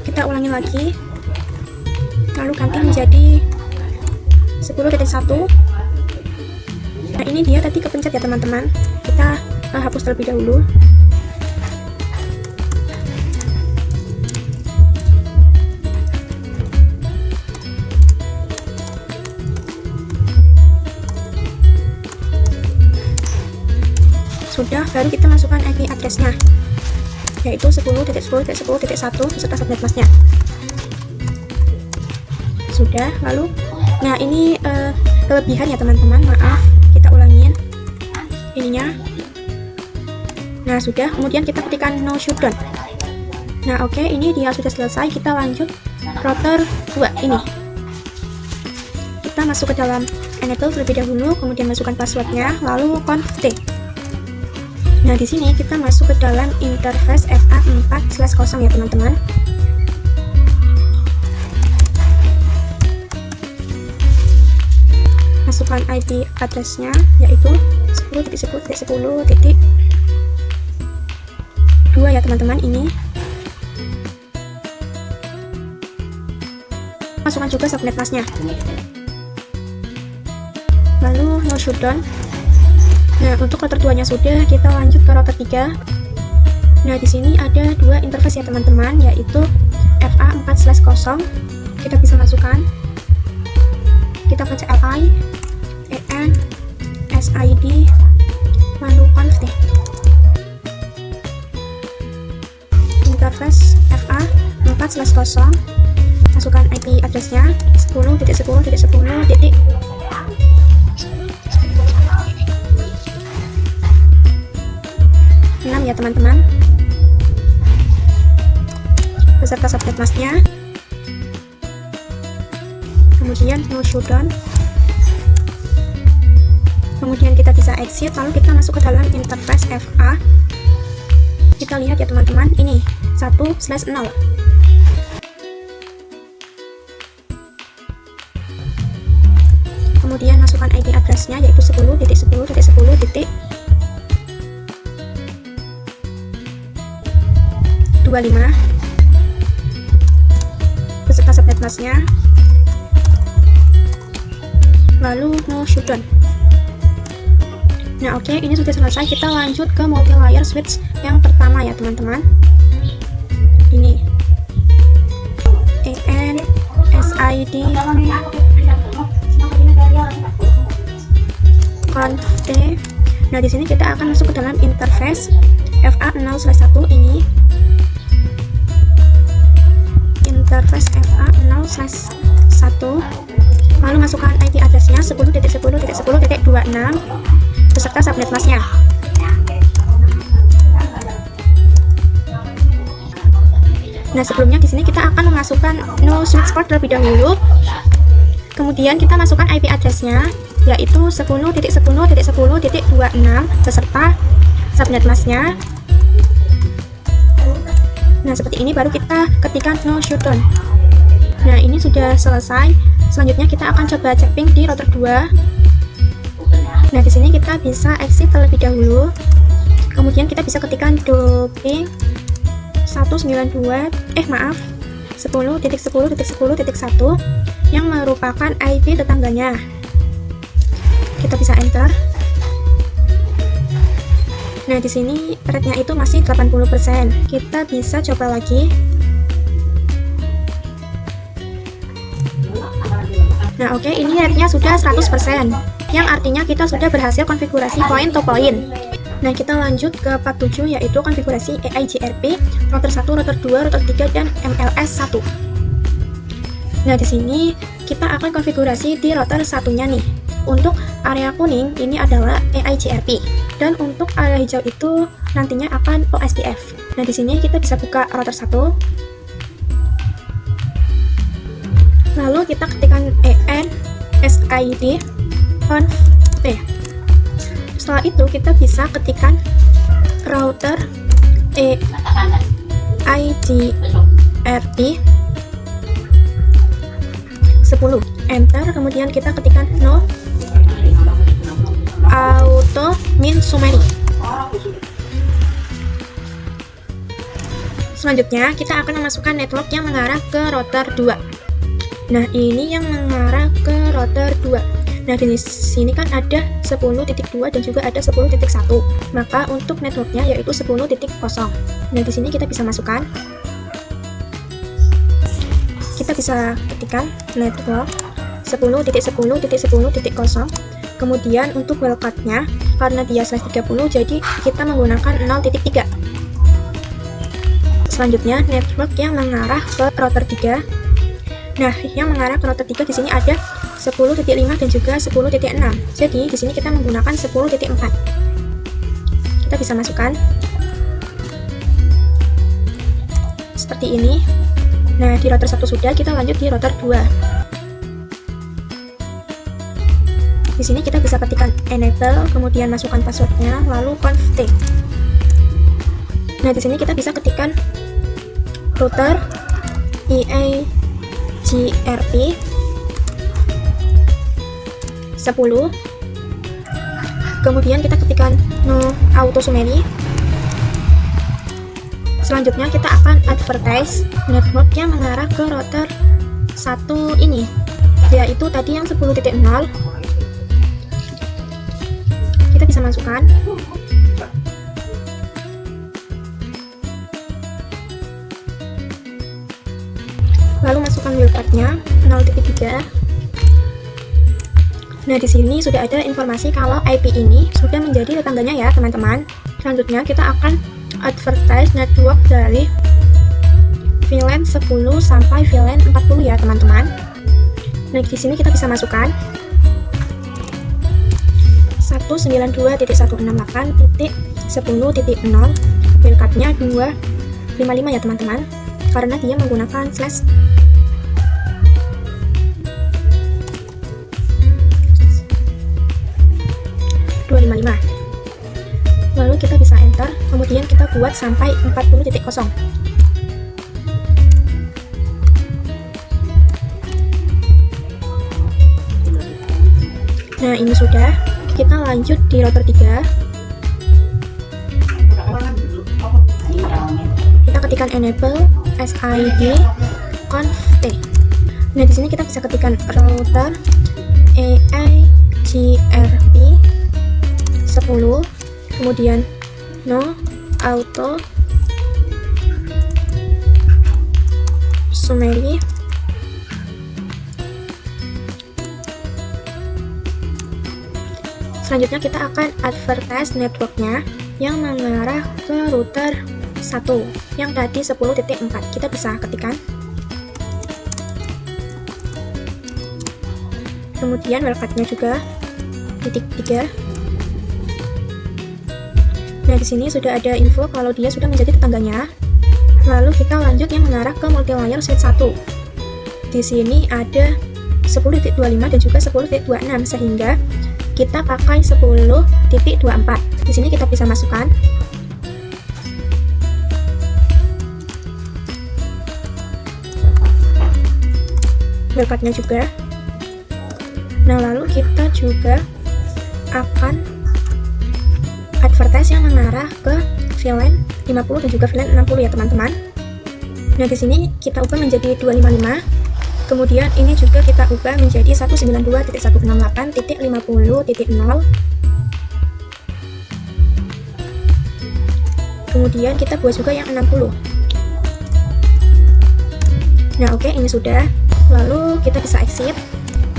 Kita ulangi lagi, lalu ganti menjadi 10.1. Nah, ini dia tadi kepencet ya teman-teman. Kita hapus terlebih dahulu. Sudah, baru kita masukkan IP address-nya, yaitu 10.10.10.1 beserta subnet masknya. Sudah, lalu nah ini kelebihan ya teman-teman, maaf, kita ulangin ininya. Nah, sudah, kemudian kita ketikkan no shutdown. Nah, oke, ini dia sudah selesai. Kita lanjut router 2 ini. Kita masuk ke dalam enable terlebih dahulu, kemudian masukkan passwordnya, lalu config. Nah, di sini kita masuk ke dalam interface FA4/0 ya teman-teman. Masukkan IP address-nya, yaitu 10.10.10.2 ya teman-teman ini. Masukkan juga subnet masknya. Lalu no shutdown. Nah, untuk router 2-nya sudah, kita lanjut ke router 3. Nah, di sini ada dua interface ya teman-teman, yaitu FA4/0. Kita bisa masukkan. Kita pencet li, en, sid, lalu config. Interface FA4/0. Masukkan IP address-nya 10.10.10.6 ya teman-teman, beserta subnet masknya. Kemudian no shutdown. Kemudian kita bisa exit, lalu kita masuk ke dalam interface FA. Kita lihat ya teman-teman, ini 1/0. Kemudian masukkan IP address-nya, yaitu 10.10.10.25 beserta subnet masknya. Lalu no shutdown. Nah, oke, ini sudah selesai. Kita lanjut ke multi-layer switch yang pertama ya teman-teman. Ini en, sid, config. Nah, di sini kita akan masuk ke dalam interface FA0/1 ini. Interface FA0/1. Lalu masukkan IP address-nya 10.10.10.26 beserta subnet masknya. Nah, sebelumnya di sini kita akan memasukkan no switch port terlebih dahulu. Kemudian kita masukkan IP address-nya, yaitu 10.10.10.26 beserta subnet masknya. Nah, seperti ini, baru kita ketikkan no shutdown. Nah, ini sudah selesai. Selanjutnya kita akan coba cek ping di router 2. Nah, di sini kita bisa exit terlebih dahulu. Kemudian kita bisa ketikkan do ping 10.10.10.1 yang merupakan IP tetangganya. Kita bisa enter. Nah, di sini rate-nya itu masih 80%. Kita bisa coba lagi. Nah, oke, ini rate-nya sudah 100%, yang artinya kita sudah berhasil konfigurasi point to point. Nah, kita lanjut ke part 7, yaitu konfigurasi EIGRP, router 1, router 2, router 3, dan MLS 1. Nah, di sini kita akan konfigurasi di router satunya nih. Untuk area kuning ini adalah EIGRP, dan untuk area hijau itu nantinya akan OSPF. Nah, di sini kita bisa buka router 1. Lalu kita ketikkan EN SID conf T. Setelah itu kita bisa ketikkan router EIGRP 10, enter, kemudian kita ketikkan no auto min summary. Selanjutnya kita akan memasukkan network yang mengarah ke router 2. Nah, ini yang mengarah ke router 2. Nah, di sini kan ada 10.2 dan juga ada 10.1. Maka untuk networknya yaitu 10.0. Nah, di sini kita bisa masukkan. Kita bisa ketikkan network 10.10.10.0. Kemudian untuk wildcard-nya, karena dia /30, jadi kita menggunakan 0.3. Selanjutnya network yang mengarah ke router 3. Nah, yang mengarah ke router 3 di sini ada 10.5 dan juga 10.6. Jadi di sini kita menggunakan 10.4. Kita bisa masukkan seperti ini. Nah, di router 1 sudah, kita lanjut di router 2. Di sini kita bisa ketikkan enable, kemudian masukkan passwordnya, lalu conf T. Nah, di sini kita bisa ketikkan router EIGRP 10. Kemudian kita ketikkan no auto summary. Selanjutnya kita akan advertise network yang mengarah ke router 1 ini, yaitu tadi yang 10.0. Kita bisa masukkan. Lalu masukkan wildcard-nya 0.3. Nah, di sini sudah ada informasi kalau IP ini sudah menjadi tetangganya ya, teman-teman. Selanjutnya kita akan advertise network dari VLAN 10 sampai VLAN 40 ya, teman-teman. Nah, di sini kita bisa masukkan 192.168.10.0, wildcard-nya 255 ya, teman-teman, karena dia menggunakan slash. Lalu kita bisa enter, kemudian kita buat sampai 40.0. Nah, ini sudah. Kita lanjut di router 3. Kita ketikkan enable SID conf T. Nah, di sini kita bisa ketikkan router EIGRP 10, kemudian no auto summary. Selanjutnya kita akan advertise networknya yang mengarah ke router 1 yang tadi 10.4. Kita bisa ketikkan, kemudian wildcard-nya juga titik 3. Nah, di sini sudah ada info kalau dia sudah menjadi tetangganya. Lalu kita lanjut yang mengarah ke multilayer switch 1. Di sini ada 10.25 dan juga 10.26, sehingga kita pakai 10.24. Di sini kita bisa masukkan. Wildcard-nya juga. Nah, lalu kita juga akan advertise yang mengarah ke VLAN 50 dan juga VLAN 60 ya, teman-teman. Nah, di sini kita ubah menjadi 255. Kemudian ini juga kita ubah menjadi 192.168.50.0. Kemudian kita buat juga yang 60. Nah, oke, ini sudah. Lalu kita bisa exit.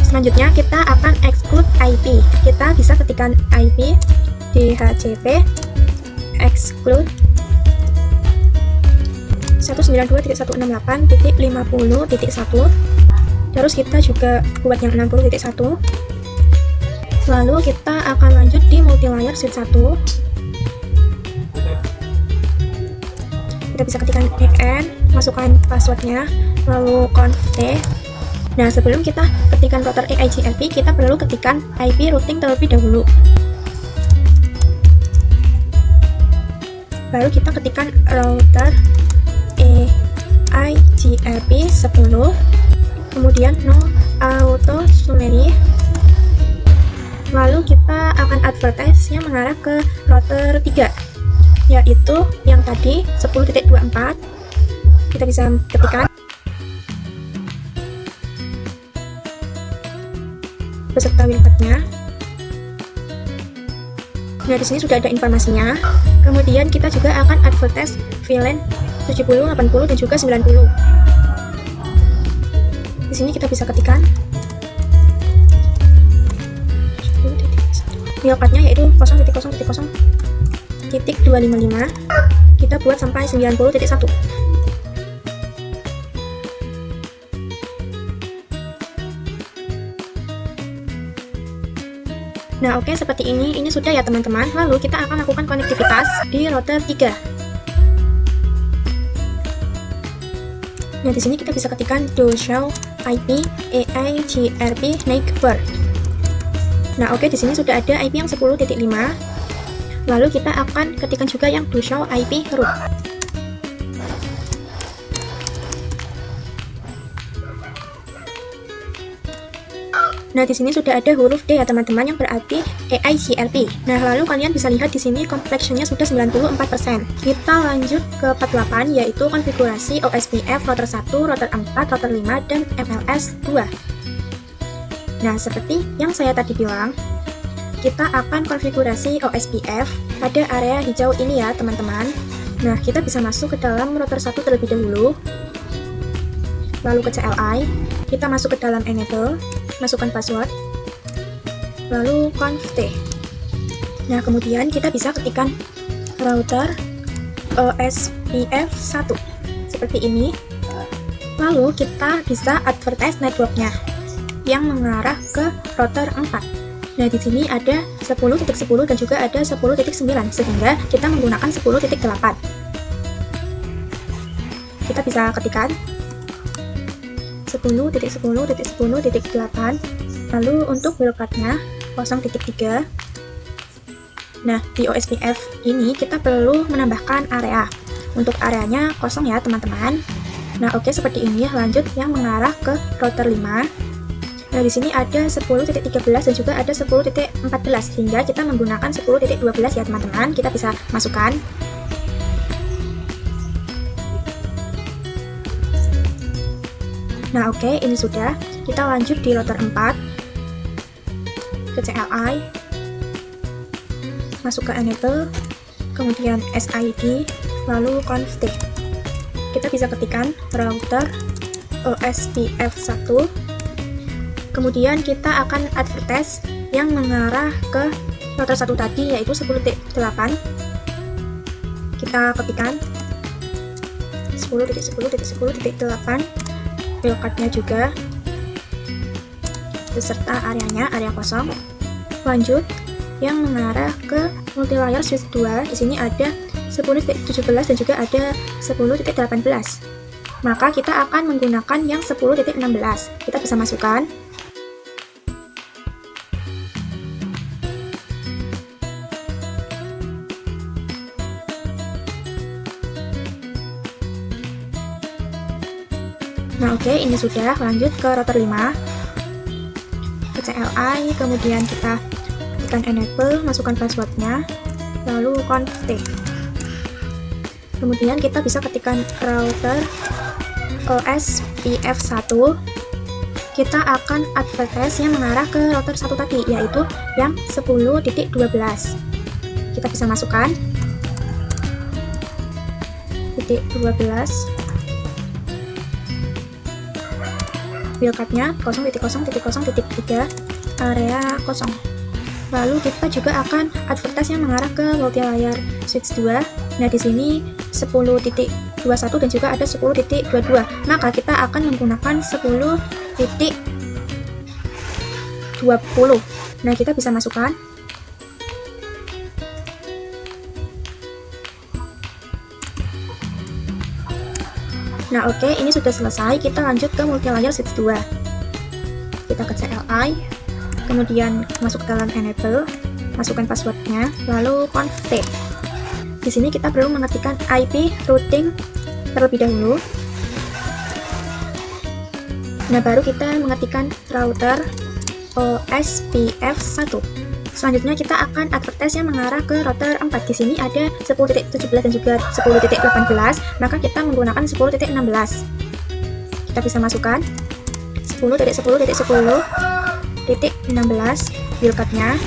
Selanjutnya kita akan exclude IP. Kita bisa ketikkan IP DHCP exclude 192.168.50.1. Terus kita juga buat yang 60.1. Lalu kita akan lanjut di multilayer switch 1. Kita bisa ketikkan en, masukkan passwordnya, lalu conf-t. Nah, sebelum kita ketikkan router EIGRP, kita perlu ketikkan IP routing terlebih dahulu. Baru kita ketikkan router EIGRP 10, kemudian no auto summary. Lalu kita akan advertise yang mengarah ke router 3, yaitu yang tadi 10.24. Kita bisa ketikkan beserta wildcard-nya. Nah, di sini sudah ada informasinya. Kemudian kita juga akan advertise VLAN 70, 80, dan juga 90. Di sini kita bisa ketikkan wildcard-nya yaitu 0.0.0.255. Kita buat sampai 90.1. Nah, oke, seperti ini sudah ya teman-teman. Lalu kita akan lakukan konektivitas di router 3. Nah, di sini kita bisa ketikkan do show IP EIGRP neighbor. Nah, oke, di sini sudah ada IP yang 10.5. Lalu kita akan ketikkan juga yang do show IP root. Nah, di sini sudah ada huruf D ya teman-teman, yang berarti EIGRP. Nah, lalu kalian bisa lihat di sini completion-nya sudah 94%. Kita lanjut ke part 8, yaitu konfigurasi OSPF router 1, router 4, router 5, dan MLS 2. Nah, seperti yang saya tadi bilang, kita akan konfigurasi OSPF pada area hijau ini ya teman-teman. Nah, kita bisa masuk ke dalam router 1 terlebih dahulu, lalu ke CLI, kita masuk ke dalam enable, masukkan password, lalu conf-t. Nah, kemudian kita bisa ketikkan router OSPF 1 seperti ini. Lalu kita bisa advertise networknya yang mengarah ke router 4. Nah, di sini ada 10.10 dan juga ada 10.9, sehingga kita menggunakan 10.8. Kita bisa ketikkan 10.10.10.8. Lalu untuk wildcard-nya 0.3. Nah, di OSPF ini kita perlu menambahkan area. Untuk areanya kosong ya teman-teman. Nah, oke, seperti ini. Lanjut yang mengarah ke router 5. Nah, di sini ada 10.13 dan juga ada 10.14, sehingga kita menggunakan 10.12 ya teman-teman. Kita bisa masukkan. Nah, oke, ini sudah. Kita lanjut di router 4, ke CLI, masuk ke enable, kemudian SID, lalu conf-t. Kita bisa ketikkan router OSPF 1. Kemudian kita akan advertise yang mengarah ke router 1 tadi, yaitu 10.8. Kita ketikkan 10.10.10.8. wildcard-nya juga beserta areanya, area kosong. Lanjut yang mengarah ke multilayer switch 2. Di sini ada 10.17 dan juga ada 10.18. Maka kita akan menggunakan yang 10.16. Kita bisa masukkan. Nah, oke, ini sudah. Lanjut ke router 5, ke CLI, kemudian kita tekan enable, masukkan passwordnya, lalu conf-t. Kemudian kita bisa ketikkan router OSPF 1. Kita akan advertise yang mengarah ke router 1 tadi, yaitu yang 10.12. Kita bisa masukkan titik 12. wildcard-nya 0.0.0.3, area kosong. Lalu kita juga akan advertise yang mengarah ke multilayer switch 2. Nah, di sini 10.21 dan juga ada 10.22. Maka kita akan menggunakan 10.20. Nah, kita bisa masukkan. Nah, oke, ini sudah selesai. Kita lanjut ke multilayer sheets 2. Kita ke CLI, kemudian masuk ke dalam enable, masukkan passwordnya, lalu conf-t. Di sini kita perlu mengetikkan IP routing terlebih dahulu. Nah, baru kita mengetikkan router OSPF1. Selanjutnya kita akan advertise yang mengarah ke router 4. Di sini ada 10.17 dan juga 10.18, maka kita menggunakan 10.16. Kita bisa masukkan 10.10.10.16 wildcard-nya,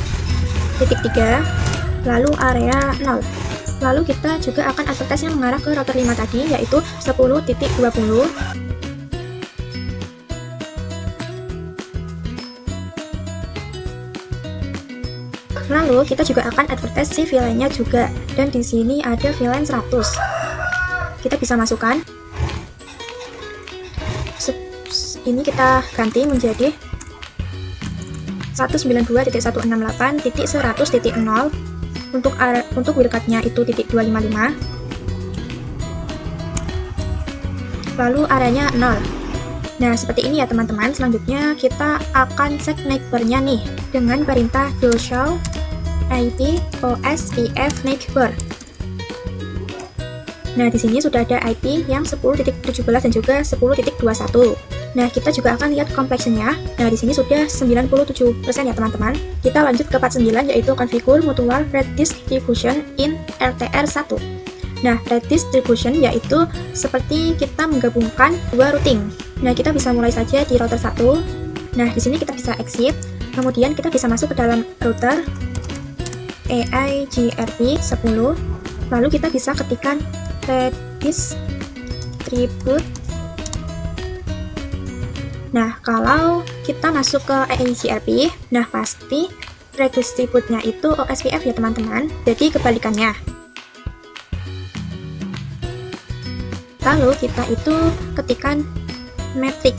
titik 3, lalu area 0. Lalu kita juga akan advertise yang mengarah ke router 5 tadi, yaitu 10.20. Lalu kita juga akan advertise si VLAN-nya juga, dan di sini ada VLAN 100. Kita bisa masukkan. Ini kita ganti menjadi 192.168.100.0. Untuk wildcard-nya itu .255. Lalu areanya 0. Nah, seperti ini ya teman-teman. Selanjutnya kita akan cek neighbor-nya nih dengan perintah show IP OSPF neighbor. Nah, di sini sudah ada IP yang 10.17 dan juga 10.21. Nah, kita juga akan lihat complexionnya. Nah, di sini sudah 97% ya teman-teman. Kita lanjut ke part 9, yaitu configure mutual rate distribution in RTR1. Nah, rate distribution yaitu seperti kita menggabungkan dua routing. Nah, kita bisa mulai saja di router 1. Nah, di sini kita bisa exit. Kemudian kita bisa masuk ke dalam router EIGRP 10. Lalu kita bisa ketikkan redistribute. Nah, kalau kita masuk ke EIGRP, nah pasti redistribute-nya itu OSPF ya teman-teman. Jadi kebalikannya. Lalu kita itu ketikkan metrik.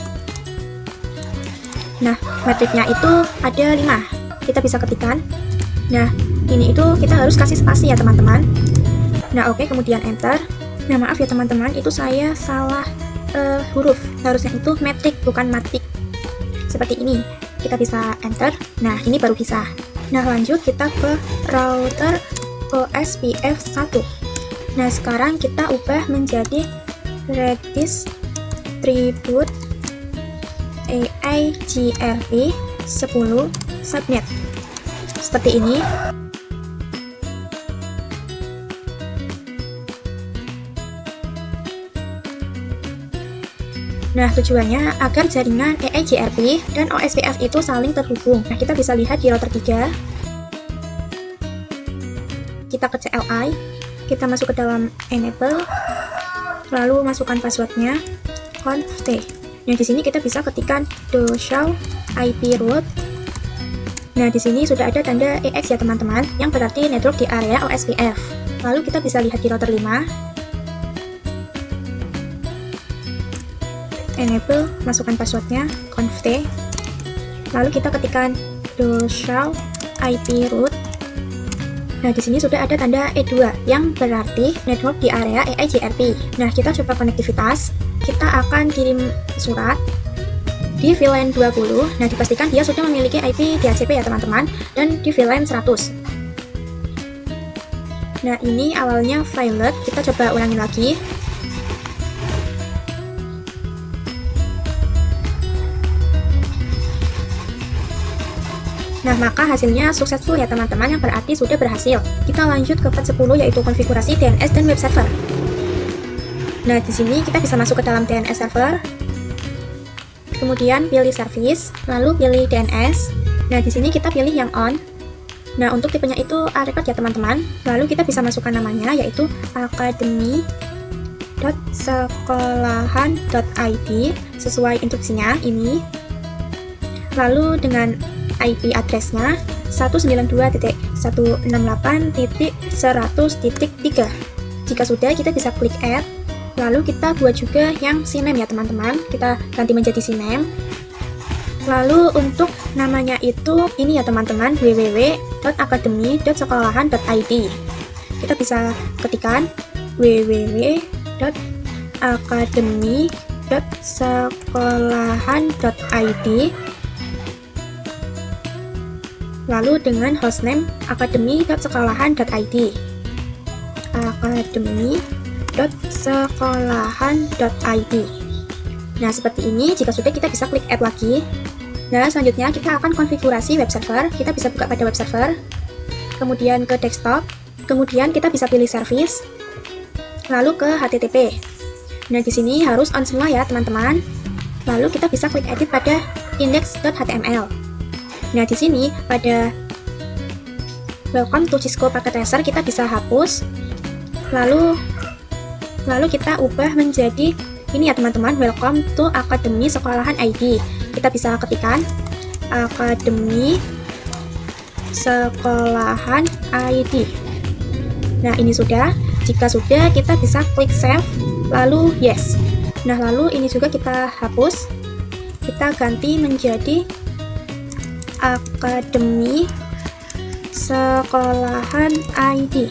Nah, metriknya itu ada 5. Kita bisa ketikkan. Nah, ini itu kita harus kasih spasi ya teman-teman. Nah, oke, kemudian enter. Nah, maaf ya teman-teman, itu saya salah huruf. Harusnya itu metrik, bukan matik. Seperti ini. Kita bisa enter. Nah, ini baru bisa. Nah, lanjut kita ke router OSPF1. Nah, sekarang kita ubah menjadi redistribute EIGRP 10 subnet. Seperti ini. Nah, tujuannya agar jaringan EIGRP dan OSPF itu saling terhubung. Nah, kita bisa lihat di router 3. Kita ke CLI, kita masuk ke dalam enable, lalu masukkan passwordnya, conf-t. Nah, di sini kita bisa ketikkan show IP route. Nah, di sini sudah ada tanda EX ya teman-teman, yang berarti network di area OSPF. Lalu kita bisa lihat di router 5. Enable, masukkan passwordnya, conf-t. Lalu kita ketikkan show IP route. Nah, di sini sudah ada tanda E2 yang berarti network di area EIGRP. Nah, kita coba konektivitas. Kita akan kirim surat di VLAN 20. Nah, dipastikan dia sudah memiliki IP DHCP ya teman-teman, dan di VLAN 100. Nah, ini awalnya violet. Kita coba ulangin lagi. Nah, maka hasilnya successful ya teman-teman, yang berarti sudah berhasil. Kita lanjut ke part 10, yaitu konfigurasi DNS dan web server. Nah, di sini kita bisa masuk ke dalam DNS server, kemudian pilih service, lalu pilih DNS. Nah, di sini kita pilih yang on. Nah, untuk tipenya itu A-record ya teman-teman. Lalu kita bisa masukkan namanya, yaitu academy.sekolahan.id sesuai instruksinya ini. Lalu dengan IP address-nya 192.168.100.3. Jika sudah, kita bisa klik add. Lalu kita buat juga yang CNAME ya teman-teman. Kita ganti menjadi CNAME. Lalu untuk namanya itu ini ya teman-teman, www.academy.sekolahan.id. Kita bisa ketikkan www.academy.sekolahan.id, lalu dengan hostname academy.sekolahan.id, academy.sekolahan.id. Nah, seperti ini. Jika sudah, kita bisa klik add lagi. Nah, selanjutnya kita akan konfigurasi web server. Kita bisa buka pada web server, kemudian ke desktop, kemudian kita bisa pilih service, lalu ke HTTP. Nah, di sini harus on semua ya teman-teman. Lalu kita bisa klik edit pada index.html. Nah, di sini pada welcome to Cisco Packet Tracer kita bisa hapus. Lalu kita ubah menjadi ini ya teman-teman, welcome to Academy Sekolahan ID. Kita bisa ketikkan Academy Sekolahan ID. Nah, ini sudah. Jika sudah, kita bisa klik save, lalu yes. Nah, lalu ini juga kita hapus. Kita ganti menjadi Academy Sekolahan ID.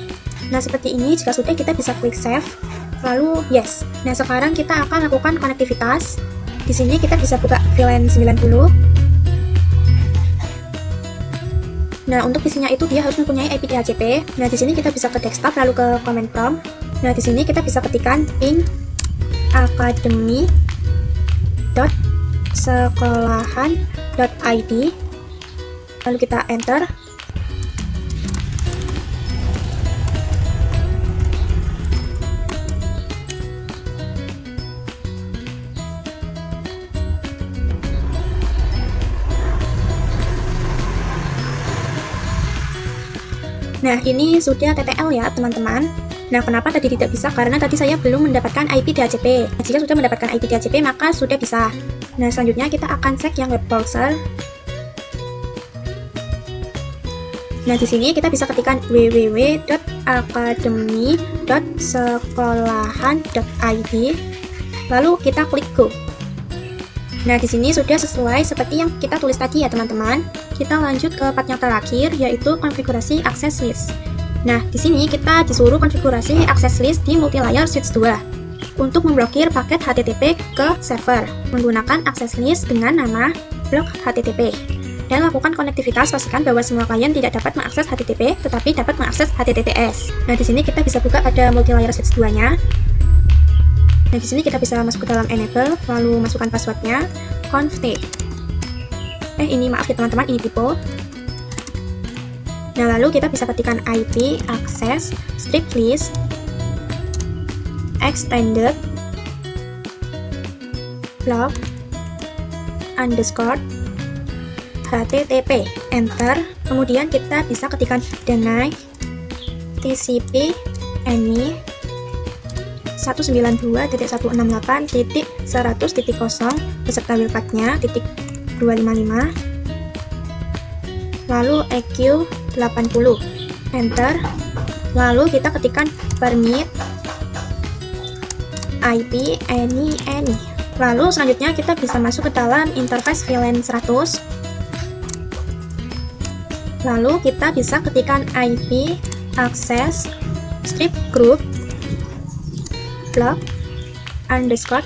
Nah, seperti ini. Jika sudah, kita bisa klik save, lalu yes. Nah, sekarang kita akan lakukan konektivitas. Di sini kita bisa buka VLAN 90. Nah, untuk isinya itu dia harus mempunyai IP DHCP. Nah, di sini kita bisa ke desktop lalu ke command prompt. Nah, di sini kita bisa ketikkan ping academy.sekolahan.id. Lalu kita enter. Nah, ini sudah TTL ya teman-teman. Nah, kenapa tadi tidak bisa? Karena tadi saya belum mendapatkan IP DHCP. Nah, jika sudah mendapatkan IP DHCP, maka sudah bisa. Nah, selanjutnya kita akan cek yang web browser. Nah, di sini kita bisa ketikkan www.academy.sekolahan.id. Lalu kita klik go. Nah, di sini sudah sesuai seperti yang kita tulis tadi ya teman-teman. Kita lanjut ke part yang terakhir, yaitu konfigurasi access list. Nah, di sini kita disuruh konfigurasi access list di multilayer switch 2 untuk memblokir paket HTTP ke server menggunakan access list dengan nama blok HTTP. Dan lakukan konektivitas, pastikan bahwa semua klien tidak dapat mengakses HTTP tetapi dapat mengakses HTTPS. Nah, di sini kita bisa buka pada multilayer switch 2-nya. Nah, di sini kita bisa masuk ke dalam enable, lalu masukkan passwordnya conft. Ini maaf ya teman-teman, ini typo. Nah, lalu kita bisa ketikkan IP access strip list extended block underscore HTTP, enter. Kemudian kita bisa ketikkan deny TCP any 192.168.100.0 beserta wildcard-nya .255, lalu EQ 80, enter. Lalu kita ketikkan permit IP any. Lalu selanjutnya kita bisa masuk ke dalam interface VLAN 100. Lalu kita bisa ketikkan IP access strip group block underscore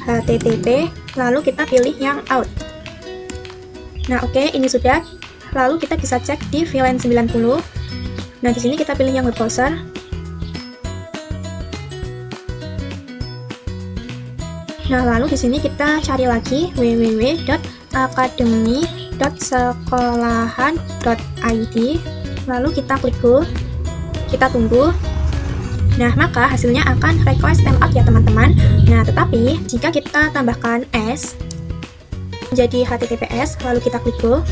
HTTP, lalu kita pilih yang out. Nah, oke, ini sudah. Lalu kita bisa cek di VLAN 90. Nah, di sini kita pilih yang web browser. Nah, lalu di sini kita cari lagi www.academy.sekolahan.id. Lalu kita klik go. Kita tunggu. Nah, maka hasilnya akan request timeout ya teman-teman. Nah, tetapi jika kita tambahkan S menjadi HTTPS, lalu kita klik go.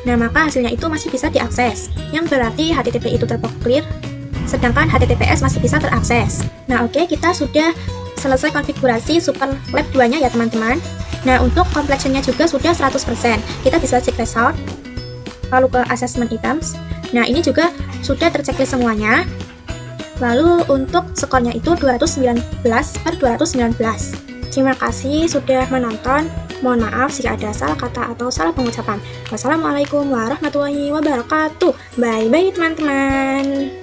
Nah, maka hasilnya itu masih bisa diakses, yang berarti HTTP itu terblokir, sedangkan HTTPS masih bisa terakses. Nah, oke, kita sudah selesai konfigurasi Super Lab 2-nya ya teman-teman. Nah, untuk complexionnya juga sudah 100%. Kita bisa cek result, lalu ke assessment items. Nah, ini juga sudah terchecklist semuanya. Lalu untuk skornya itu 219/219. Terima kasih sudah menonton. Mohon maaf jika ada salah kata atau salah pengucapan. Wassalamualaikum warahmatullahi wabarakatuh. Bye-bye teman-teman.